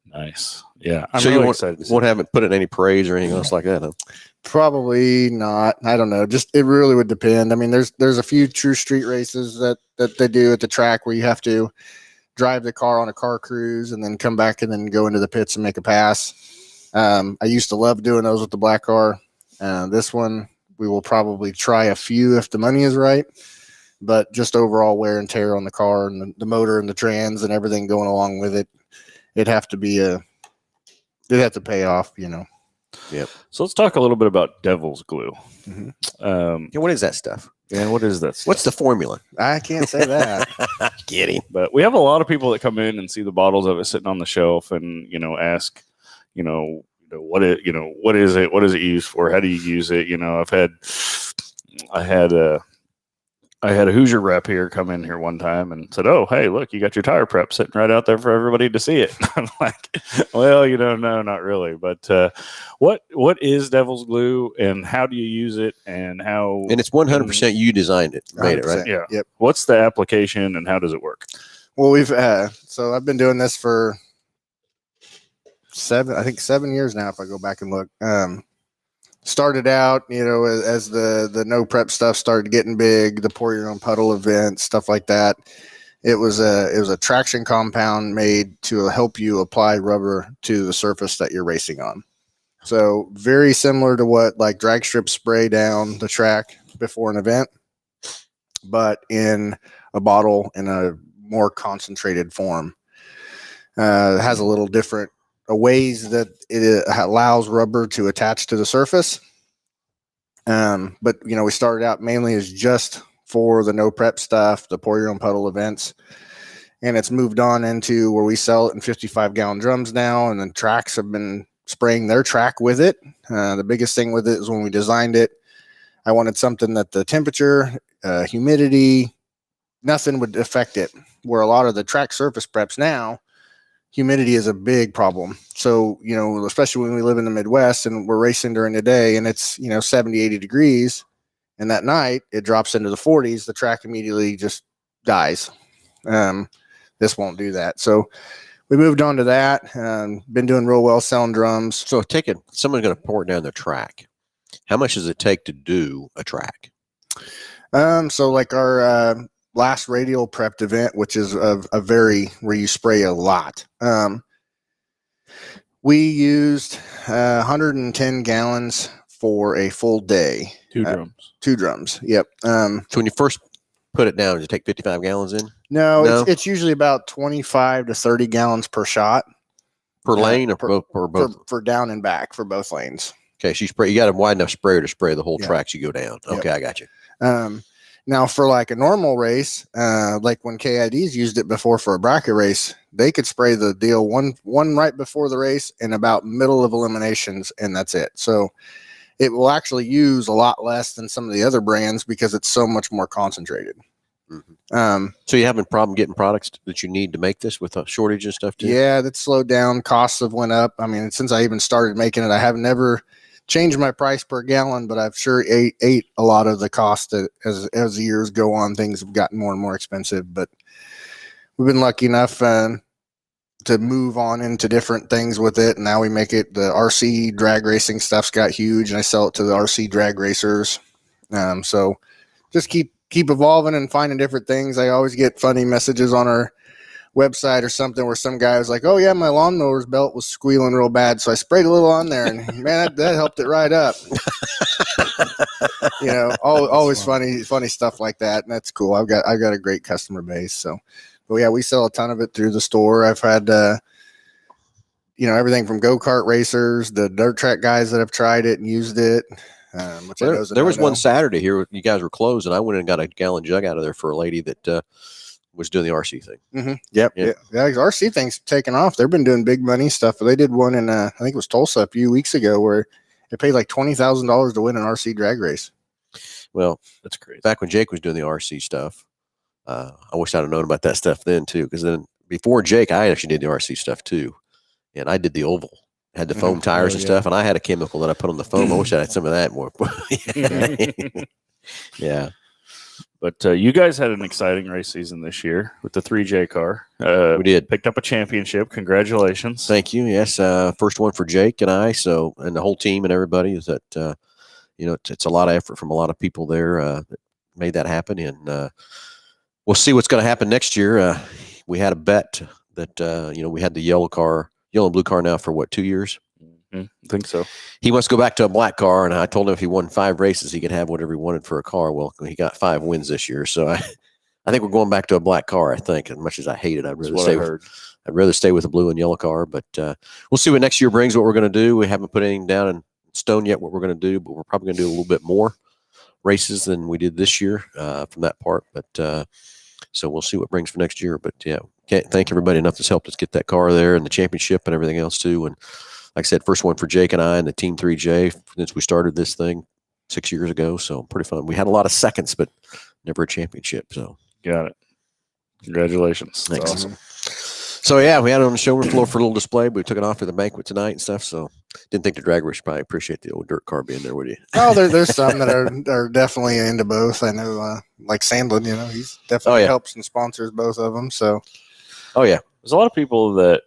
Nice. Yeah. I'm So really you excited to see won't that. have it put in any parades or anything else like that, huh? Probably not. I don't know. Just it really would depend. I mean, there's a few true street races that they do at the track where you have to drive the car on a car cruise and then come back and then go into the pits and make a pass. I used to love doing those with the black car. This one we will probably try a few if the money is right, but just overall wear and tear on the car and the motor and the trans and everything going along with it, it'd have to pay off, you know. So let's talk a little bit about Devil's Glue. Mhm. Yeah, what is that stuff? Yeah, what is that? What's the formula? I can't say that. Kidding. But we have a lot of people that come in and see the bottles of it sitting on the shelf and, you know, ask, what is it? What is it used for? How do you use it? You know, I had a Hoosier rep here come in here one time and said, "Oh, hey, look, you got your tire prep sitting right out there for everybody to see it." I'm like, "Well, no, not really." But what is Devil's Glue and how do you use it and how? And it's 100% you designed it, made it, right? 100%. Yeah. Yep. What's the application and how does it work? Well, so I've been doing this for 7 years now. If I go back and look, started out, you know, as the no prep stuff started getting big, the pour your own puddle events, stuff like that. It was a traction compound made to help you apply rubber to the surface that you're racing on. So very similar to what like drag strip spray down the track before an event, but in a bottle in a more concentrated form. It has a little different ways that it allows rubber to attach to the surface. But you know, we started out mainly as just for the no prep stuff, the pour your own puddle events, and it's moved on into where we sell it in 55-gallon drums now, and then tracks have been spraying their track with it. The biggest thing with it is when we designed it, I wanted something that the temperature, humidity, nothing would affect it. Where a lot of the track surface preps now, humidity is a big problem. So, you know, especially when we live in the Midwest and we're racing during the day and it's, you know, 70, 80 degrees, and that night it drops into the 40s, the track immediately just dies. This won't do that. So we moved on to that. Been doing real well selling drums. So someone's going to pour it down the track. How much does it take to do a track? So like our last radial prepped event, which is where you spray a lot. We used 110 gallons for a full day. Two drums. 2 drums. Yep. So when you first put it down, does it take 55 gallons in? No. It's usually about 25 to 30 gallons per shot. Per lane or both? For down and back for both lanes. Okay, so you got a wide enough sprayer to spray the whole Yeah. track as you go down. Okay, Yep. I got you. Now for like a normal race, like when KIDs used it before for a bracket race, they could spray the deal one right before the race and about middle of eliminations, and that's it. So it will actually use a lot less than some of the other brands because it's so much more concentrated. Mm-hmm. So you having a problem getting products that you need to make this with a shortage and stuff too? Yeah, that's slowed down. Costs have went up. I mean, since I even started making it, I have never changed my price per gallon, but I've sure ate a lot of the cost as the years go on. Things have gotten more and more expensive, but we've been lucky enough to move on into different things with it. And now we make it, the RC drag racing stuff's got huge, and I sell it to the RC drag racers. So just keep evolving and finding different things. I always get funny messages on our website or something where some guy was like, "Oh yeah, my lawnmower's belt was squealing real bad, so I sprayed a little on there, and man, that helped it right up." You know, always funny stuff like that, and that's cool. I've got a great customer base. So, but yeah, we sell a ton of it through the store. I've had everything from go-kart racers, the dirt track guys that have tried it and used it. which I Well, know is a there was one no-no. Saturday here. You guys were closed, and I went and got a gallon jug out of there for a lady that was doing the RC thing. Mm-hmm. Yep. Yeah. Yeah. RC thing's taken off. They've been doing big money stuff. They did one in, I think it was Tulsa a few weeks ago where they paid like $20,000 to win an RC drag race. Well, That's crazy. back when Jake was doing the RC stuff, I wish I'd have known about that stuff then too. Because then before Jake, I actually did the RC stuff too, and I did the oval. Had the foam tires and stuff, and I had a chemical that I put on the foam. I wish I had some of that more. Yeah. But you guys had an exciting race season this year with the 3J car. We did. Picked up a championship. Congratulations. Thank you. Yes, first one for Jake and I. So, and the whole team and everybody is that. It's a lot of effort from a lot of people there that made that happen, and we'll see what's going to happen next year. We had a bet that we had the yellow and blue car now for what, 2 years? I think so. He wants to go back to a black car, and I told him if he won 5 races, he could have whatever he wanted for a car. Well, he got 5 wins this year, so I think we're going back to a black car. I think, as much as I hate it, I'd rather stay with a blue and yellow car. But we'll see what next year brings. What we're going to do, we haven't put anything down in stone yet. What we're going to do, but we're probably going to do a little bit more races than we did this year from that part. But so we'll see what brings for next year. But yeah, can't thank everybody enough that's helped us get that car there and the championship and everything else too. And like I said, first one for Jake and I and the Team 3J since we started this thing 6 years ago. So pretty fun. We had a lot of seconds, but never a championship. So Got it. Congratulations. That's Thanks. awesome. So yeah, we had it on the showroom floor for a little display, but we took it off for the banquet tonight and stuff. So didn't think the drag race probably appreciate the old dirt car being there, would you? Oh, there's some that are definitely into both. I know, like Sandlin, he's definitely helps and sponsors both of them. So, oh yeah, there's a lot of people that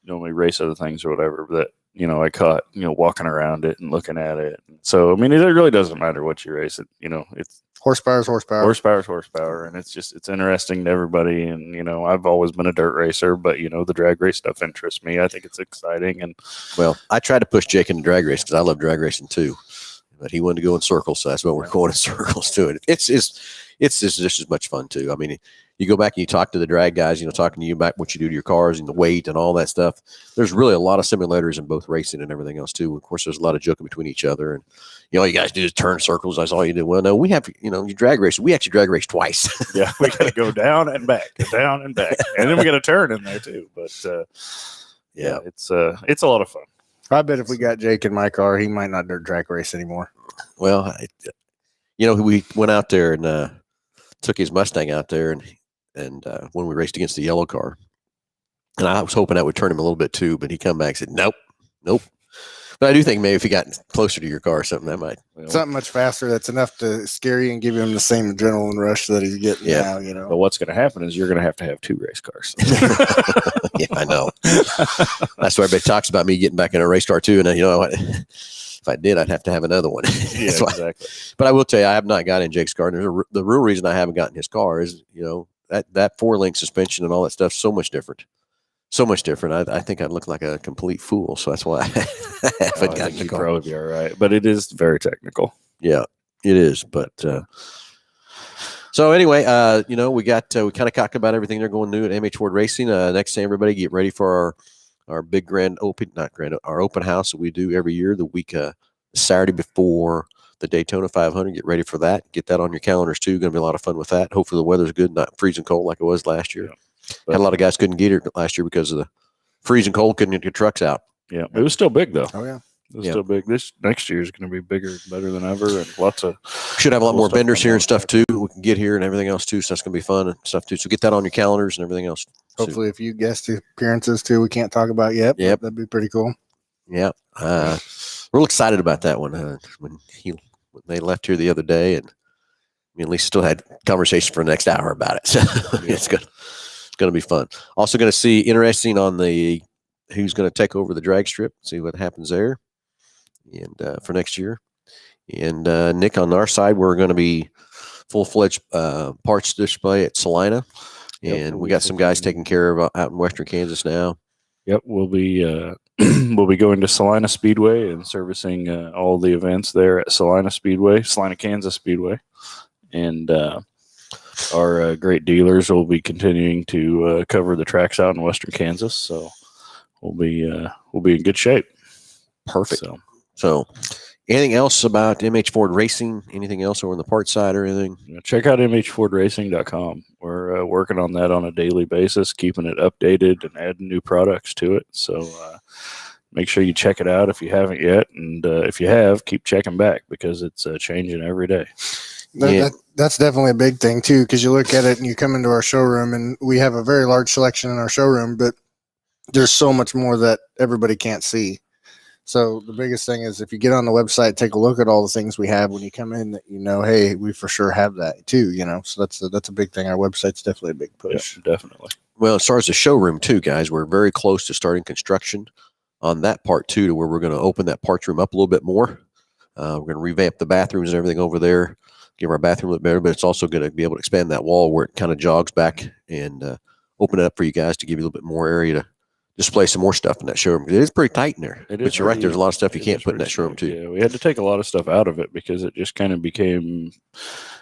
normally race other things or whatever that I caught walking around it and looking at it. So I mean, it really doesn't matter what you race. It's horsepower's horsepower. Horsepower's horsepower, and it's interesting to everybody. And I've always been a dirt racer, but the drag race stuff interests me. I think it's exciting. And well, I tried to push Jake into drag race because I love drag racing too, but he wanted to go in circles, so that's why we're going in circles to it. It's just as much fun too. I mean, you go back and you talk to the drag guys, talking to you about what you do to your cars and the weight and all that stuff. There's really a lot of simulators in both racing and everything else too. Of course, there's a lot of joking between each other, and all you guys do is turn circles. That's all you do. Well, no, we have you drag race. We actually drag race twice. Yeah, we got to go down and back, and then we got to turn in there too. But yeah, it's a lot of fun. I bet if we got Jake in my car, he might not dirt drag race anymore. Well, we went out there and took his Mustang out there, and when we raced against the yellow car, and I was hoping that would turn him a little bit too, but he come back and said, nope. But I do think maybe if he got closer to your car or something, that might. Something much faster that's enough to scare you and give him the same adrenaline rush that he's getting now, But what's going to happen is you're going to have 2 race cars. Yeah, I know. That's why everybody talks about me getting back in a race car too. And if I did, I'd have to have another one. Yeah, exactly. But I will tell you, I have not got in Jake's car. And the real reason I haven't gotten his car is, that 4-link suspension and all that stuff, so much different. So much different. I think I'd look like a complete fool. So that's why I haven't gotten the car. Probably be all right. But it is very technical. Yeah, it is. But so anyway, we kind of talked about everything they're going to do at MH Ford Racing. Next thing, everybody get ready for our big our open house that we do every year, the week Saturday before the Daytona 500. Get ready for that. Get that on your calendars too. Going to be a lot of fun with that. Hopefully the weather's good, not freezing cold like it was last year. Yeah. Had a lot of guys couldn't get it last year because of the freezing cold, couldn't get your trucks out. Yeah, it was still big though. Oh yeah, it was still big. This next year is going to be bigger and better than ever, and lots of should have a lot cool more stuff vendors going here on. and stuff too. We can get here and everything else too, so that's going to be fun and stuff too. So get that on your calendars and everything else. hopefully a few guest appearances too we can't talk about yet. Yep. That'd be pretty cool. Yeah, real excited about that one. When they left here the other day, and me and Lisa still had conversation for the next hour about it. So it's going to be fun. Also going to see interesting on who's going to take over the drag strip. See what happens there, and for next year. And Nick, on our side, we're going to be full-fledged parts display at Salina, and we got some guys taking care of out in Western Kansas now. Yep, we'll be we'll be going to Salina Speedway and servicing all the events there at Salina Kansas Speedway, and our great dealers will be continuing to cover the tracks out in Western Kansas. So we'll be in good shape. Perfect. So Anything else about MH Ford Racing? Anything else over on the parts side or anything? Check out mhfordracing.com. We're working on that on a daily basis, keeping it updated and adding new products to it. So make sure you check it out if you haven't yet. And if you have, keep checking back because it's changing every day. That's definitely a big thing too, because you look at it and you come into our showroom and we have a very large selection in our showroom, but there's so much more that everybody can't see. So the biggest thing is if you get on the website, take a look at all the things we have when you come in that, hey, we for sure have that too, so that's a big thing. Our website's definitely a big push. Yeah, definitely. Well, as far as the showroom too, guys, we're very close to starting construction on that part too, to where we're going to open that parts room up a little bit more. We're going to revamp the bathrooms and everything over there, give our bathroom a little better, but it's also going to be able to expand that wall where it kind of jogs back and open it up for you guys to give you a little bit more area to display some more stuff in that showroom. It is pretty tight in there. But you're right, there's a lot of stuff you can't put in that showroom too. Yeah, we had to take a lot of stuff out of it because it just kind of became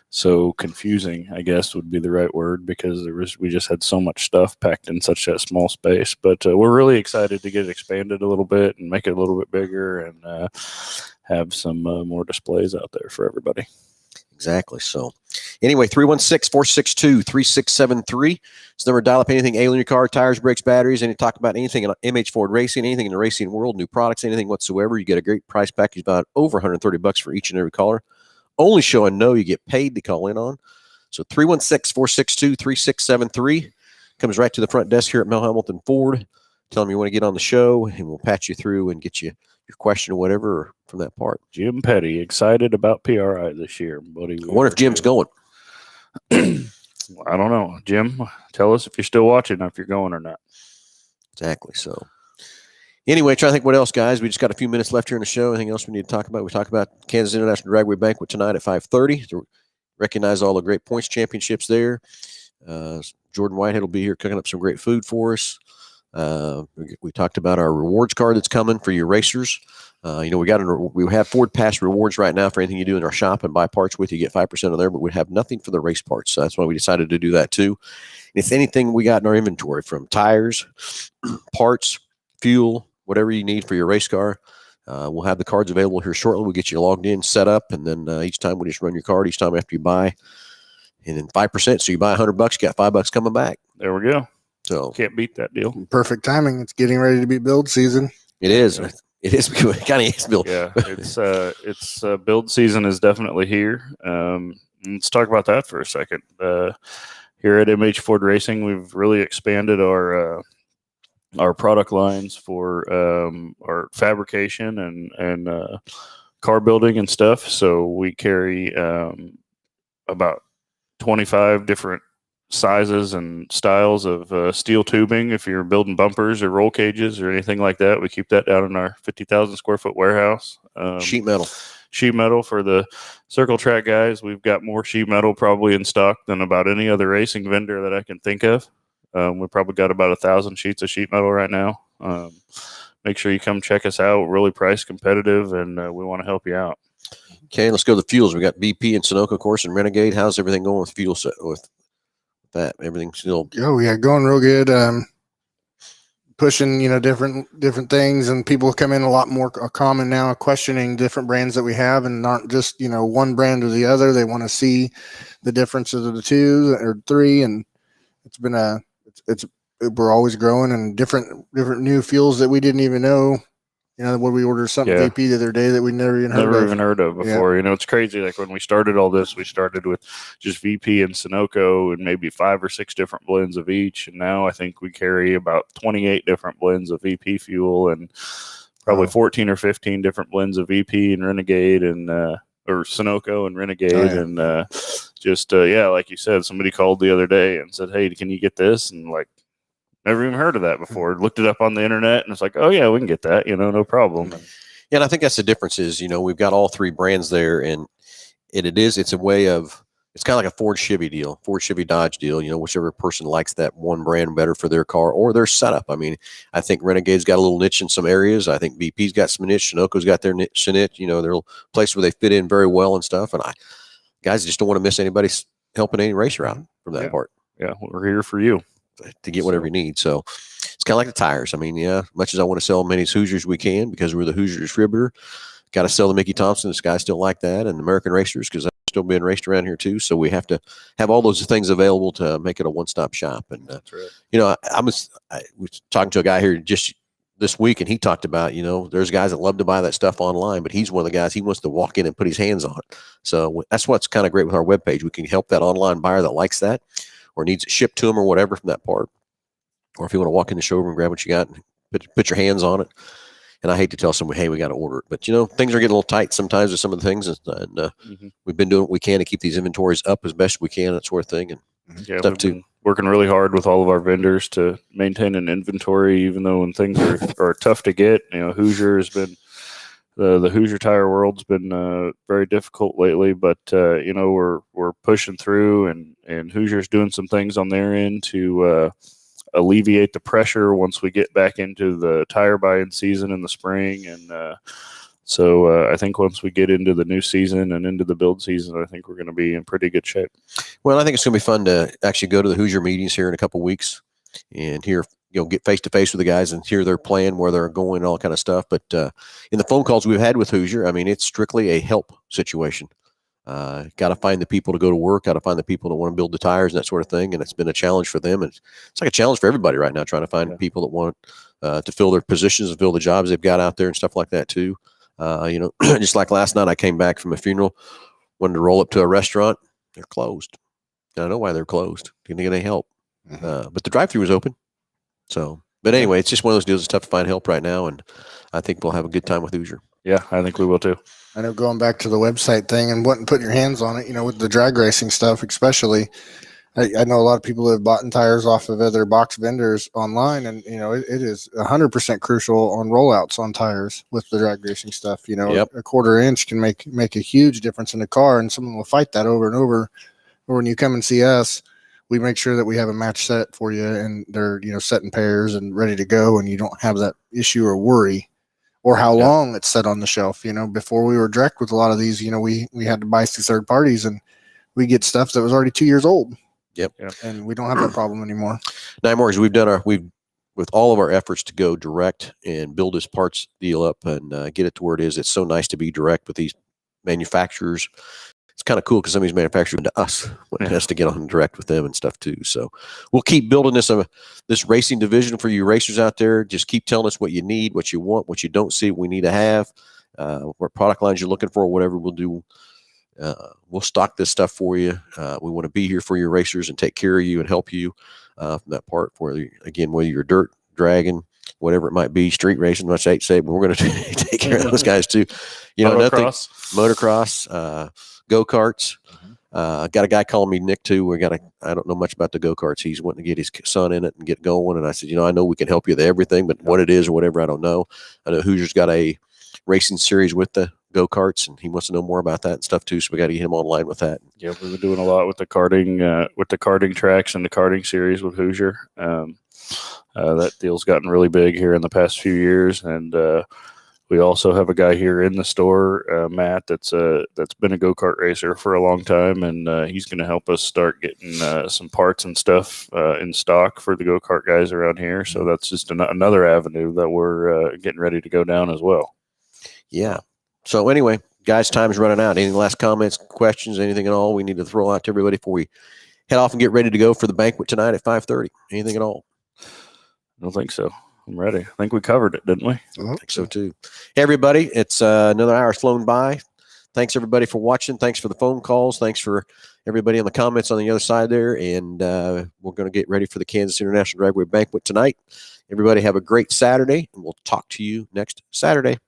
so confusing, I guess would be the right word, because we just had so much stuff packed in such a small space. But we're really excited to get it expanded a little bit and make it a little bit bigger and have some more displays out there for everybody. Exactly. So anyway, 316-462-3673. It's the number to dial up anything ailing your car, tires, brakes, batteries, and talk about anything in MH Ford Racing, anything in the racing world, new products, anything whatsoever. You get a great price package, about over $130 for each and every caller. Only show and know you get paid to call in on. So 316-462-3673 comes right to the front desk here at Hambelton Ford. Tell them you want to get on the show, and we'll patch you through and get you your question or whatever from that part. Jim Petty, excited about PRI this year, buddy. I wonder if Jim's going. I don't know. Jim, tell us if you're still watching, if you're going or not. Exactly. So anyway, trying to think what else, guys. We just got a few minutes left here in the show. Anything else we need to talk about? We talked about Kansas International Dragway Banquet tonight at 5:30 to recognize all the great points championships there. Jordan Whitehead will be here cooking up some great food for us. We talked about our rewards card that's coming for your racers. We have Ford Pass rewards right now for anything you do in our shop and buy parts with. You get 5% on there, but we have nothing for the race parts. So that's why we decided to do that too. And it's anything we got in our inventory, from tires, parts, fuel, whatever you need for your race car. We'll have the cards available here shortly. We'll get you logged in, set up, and then each time we just run your card each time after you buy. And then 5%. So you buy $100, you got $5 coming back. There we go. So can't beat that deal. Perfect timing. It's getting ready to be build season. It is. It is. It kind of is build. Yeah, it's build season is definitely here. Let's talk about that for a second. Here at MH Ford Racing, we've really expanded our product lines for our fabrication and car building and stuff. So we carry about 25 different sizes and styles of steel tubing. If you're building bumpers or roll cages or anything like that, we keep that down in our 50,000 square foot warehouse. Sheet metal for the circle track guys. We've got more sheet metal probably in stock than about any other racing vendor that I can think of. We've probably got about 1,000 sheets of sheet metal right now. Make sure you come check us out. We're really price competitive, and we want to help you out. Okay, let's go to the fuels. We got BP and Sunoco, of course, and Renegade. How's everything going with fuel set with that? Everything's still going real good. Pushing different things, and people come in a lot more common now, questioning different brands that we have, and not just one brand or the other. They want to see the differences of the two or three, and it's been we're always growing, and different new fuels that we didn't even know. When we ordered something VP the other day that we never even heard of before. Yeah. It's crazy. Like when we started all this, we started with just VP and Sunoco and maybe 5 or 6 different blends of each. And now I think we carry about 28 different blends of VP fuel and probably 14 or 15 different blends of VP and Renegade and or Sunoco and Renegade. And like you said, somebody called the other day and said, "Hey, can you get this?" And like, never even heard of that before. Looked it up on the internet, and it's like, oh yeah, we can get that. No problem. Yeah, and I think that's the difference is, we've got all 3 brands there, and it's a way of, it's kind of like a Ford Chevy deal, Ford Chevy Dodge deal. Whichever person likes that one brand better for their car or their setup. I mean, I think Renegade's got a little niche in some areas. I think BP's got some niche. Sunoco's got their niche. They're a place where they fit in very well and stuff. And guys just don't want to miss anybody helping any racer out from that part. Yeah, we're here for you to get whatever you need. So it's kind of like the tires. I mean, much as I want to sell as many Hoosiers we can because we're the Hoosier distributor, got to sell the Mickey Thompson. This guys still like that, and American Racers because that's still being raced around here too. So we have to have all those things available to make it a one-stop shop. And That's right. I was talking to a guy here just this week, and he talked about, there's guys that love to buy that stuff online, but he's one of the guys, he wants to walk in and put his hands on it. So that's what's kind of great with our webpage. We can help that online buyer that likes that or needs it shipped to him or whatever from that part. Or if you want to walk in the showroom and grab what you got and put your hands on it. And I hate to tell someone, hey, we got to order it. But, things are getting a little tight sometimes with some of the things. And we've been doing what we can to keep these inventories up as best we can, that sort of thing. And stuff too. Working really hard with all of our vendors to maintain an inventory, even though when things are tough to get. Hoosier has been the Hoosier tire world's been very difficult lately, but we're pushing through, and Hoosier's doing some things on their end to alleviate the pressure once we get back into the tire buying season in the spring. And so I think once we get into the new season and into the build season, I think we're going to be in pretty good shape. Well, I think it's going to be fun to actually go to the Hoosier meetings here in a couple of weeks and hear, get face to face with the guys and hear their plan, where they're going, and all kind of stuff. But in the phone calls we've had with Hoosier, I mean, it's strictly a help situation. Got to find the people to go to work, got to find the people that want to build the tires and that sort of thing. And it's been a challenge for them. And it's like a challenge for everybody right now, trying to find people that want to fill their positions and fill the jobs they've got out there and stuff like that too. Just like last night, I came back from a funeral, wanted to roll up to a restaurant. They're closed. I don't know why they're closed. Didn't get any help. But the drive-thru was open. So, but anyway, it's just one of those deals. It's tough to find help right now. And I think we'll have a good time with Hoosier. Yeah, I think we will too. I know, going back to the website thing and wanting to put your hands on it, with the drag racing stuff, especially, I know a lot of people have bought tires off of other box vendors online, and, it is 100% crucial on rollouts on tires with the drag racing stuff. A quarter inch can make a huge difference in the car, and someone will fight that over and over. Or when you come and see us, we make sure that we have a match set for you, and they're, set in pairs and ready to go, and you don't have that issue or worry. Or how long it's set on the shelf. Before we were direct with a lot of these, we had to buy through third parties, and we get stuff that was already 2 years old. Yep. And we don't have that problem anymore. Now, Morgan, we've with all of our efforts to go direct and build this parts deal up and get it to where it is. It's so nice to be direct with these manufacturers. It's kind of cool because some of these manufacturers come to us when it has to get on direct with them and stuff too. So we'll keep building this racing division for you racers out there. Just keep telling us what you need, what you want, what you don't see, we need to have, what product lines you're looking for, whatever we'll do. We'll stock this stuff for you. We want to be here for your racers and take care of you and help you from that part. Whether you're dirt, dragging, whatever it might be, street racing, much I hate to say, but we're going to take care of those guys too. Motocross, go-karts. Got a guy calling me Nick too. I don't know much about the go-karts. He's wanting to get his son in it and get going. And I said, I know we can help you with everything, but what it is or whatever, I don't know. I know Hoosier's got a racing series with the go-karts, and he wants to know more about that and stuff too. So we got to get him online with that. Yeah, we've been doing a lot with the karting tracks and the karting series with Hoosier. That deal's gotten really big here in the past few years, and we also have a guy here in the store, Matt, that's been a go-kart racer for a long time, and he's going to help us start getting some parts and stuff in stock for the go-kart guys around here. So that's just another avenue that we're getting ready to go down as well. Yeah. So anyway, guys, time's running out. Any last comments, questions, anything at all we need to throw out to everybody before we head off and get ready to go for the banquet tonight at 5:30? Anything at all? I don't think so. I'm ready. I think we covered it, didn't we? I think so too. Hey, everybody, it's another hour's flown by. Thanks, everybody, for watching. Thanks for the phone calls. Thanks for everybody on the comments on the other side there. And we're going to get ready for the Kansas International Dragway Banquet tonight. Everybody have a great Saturday, and we'll talk to you next Saturday.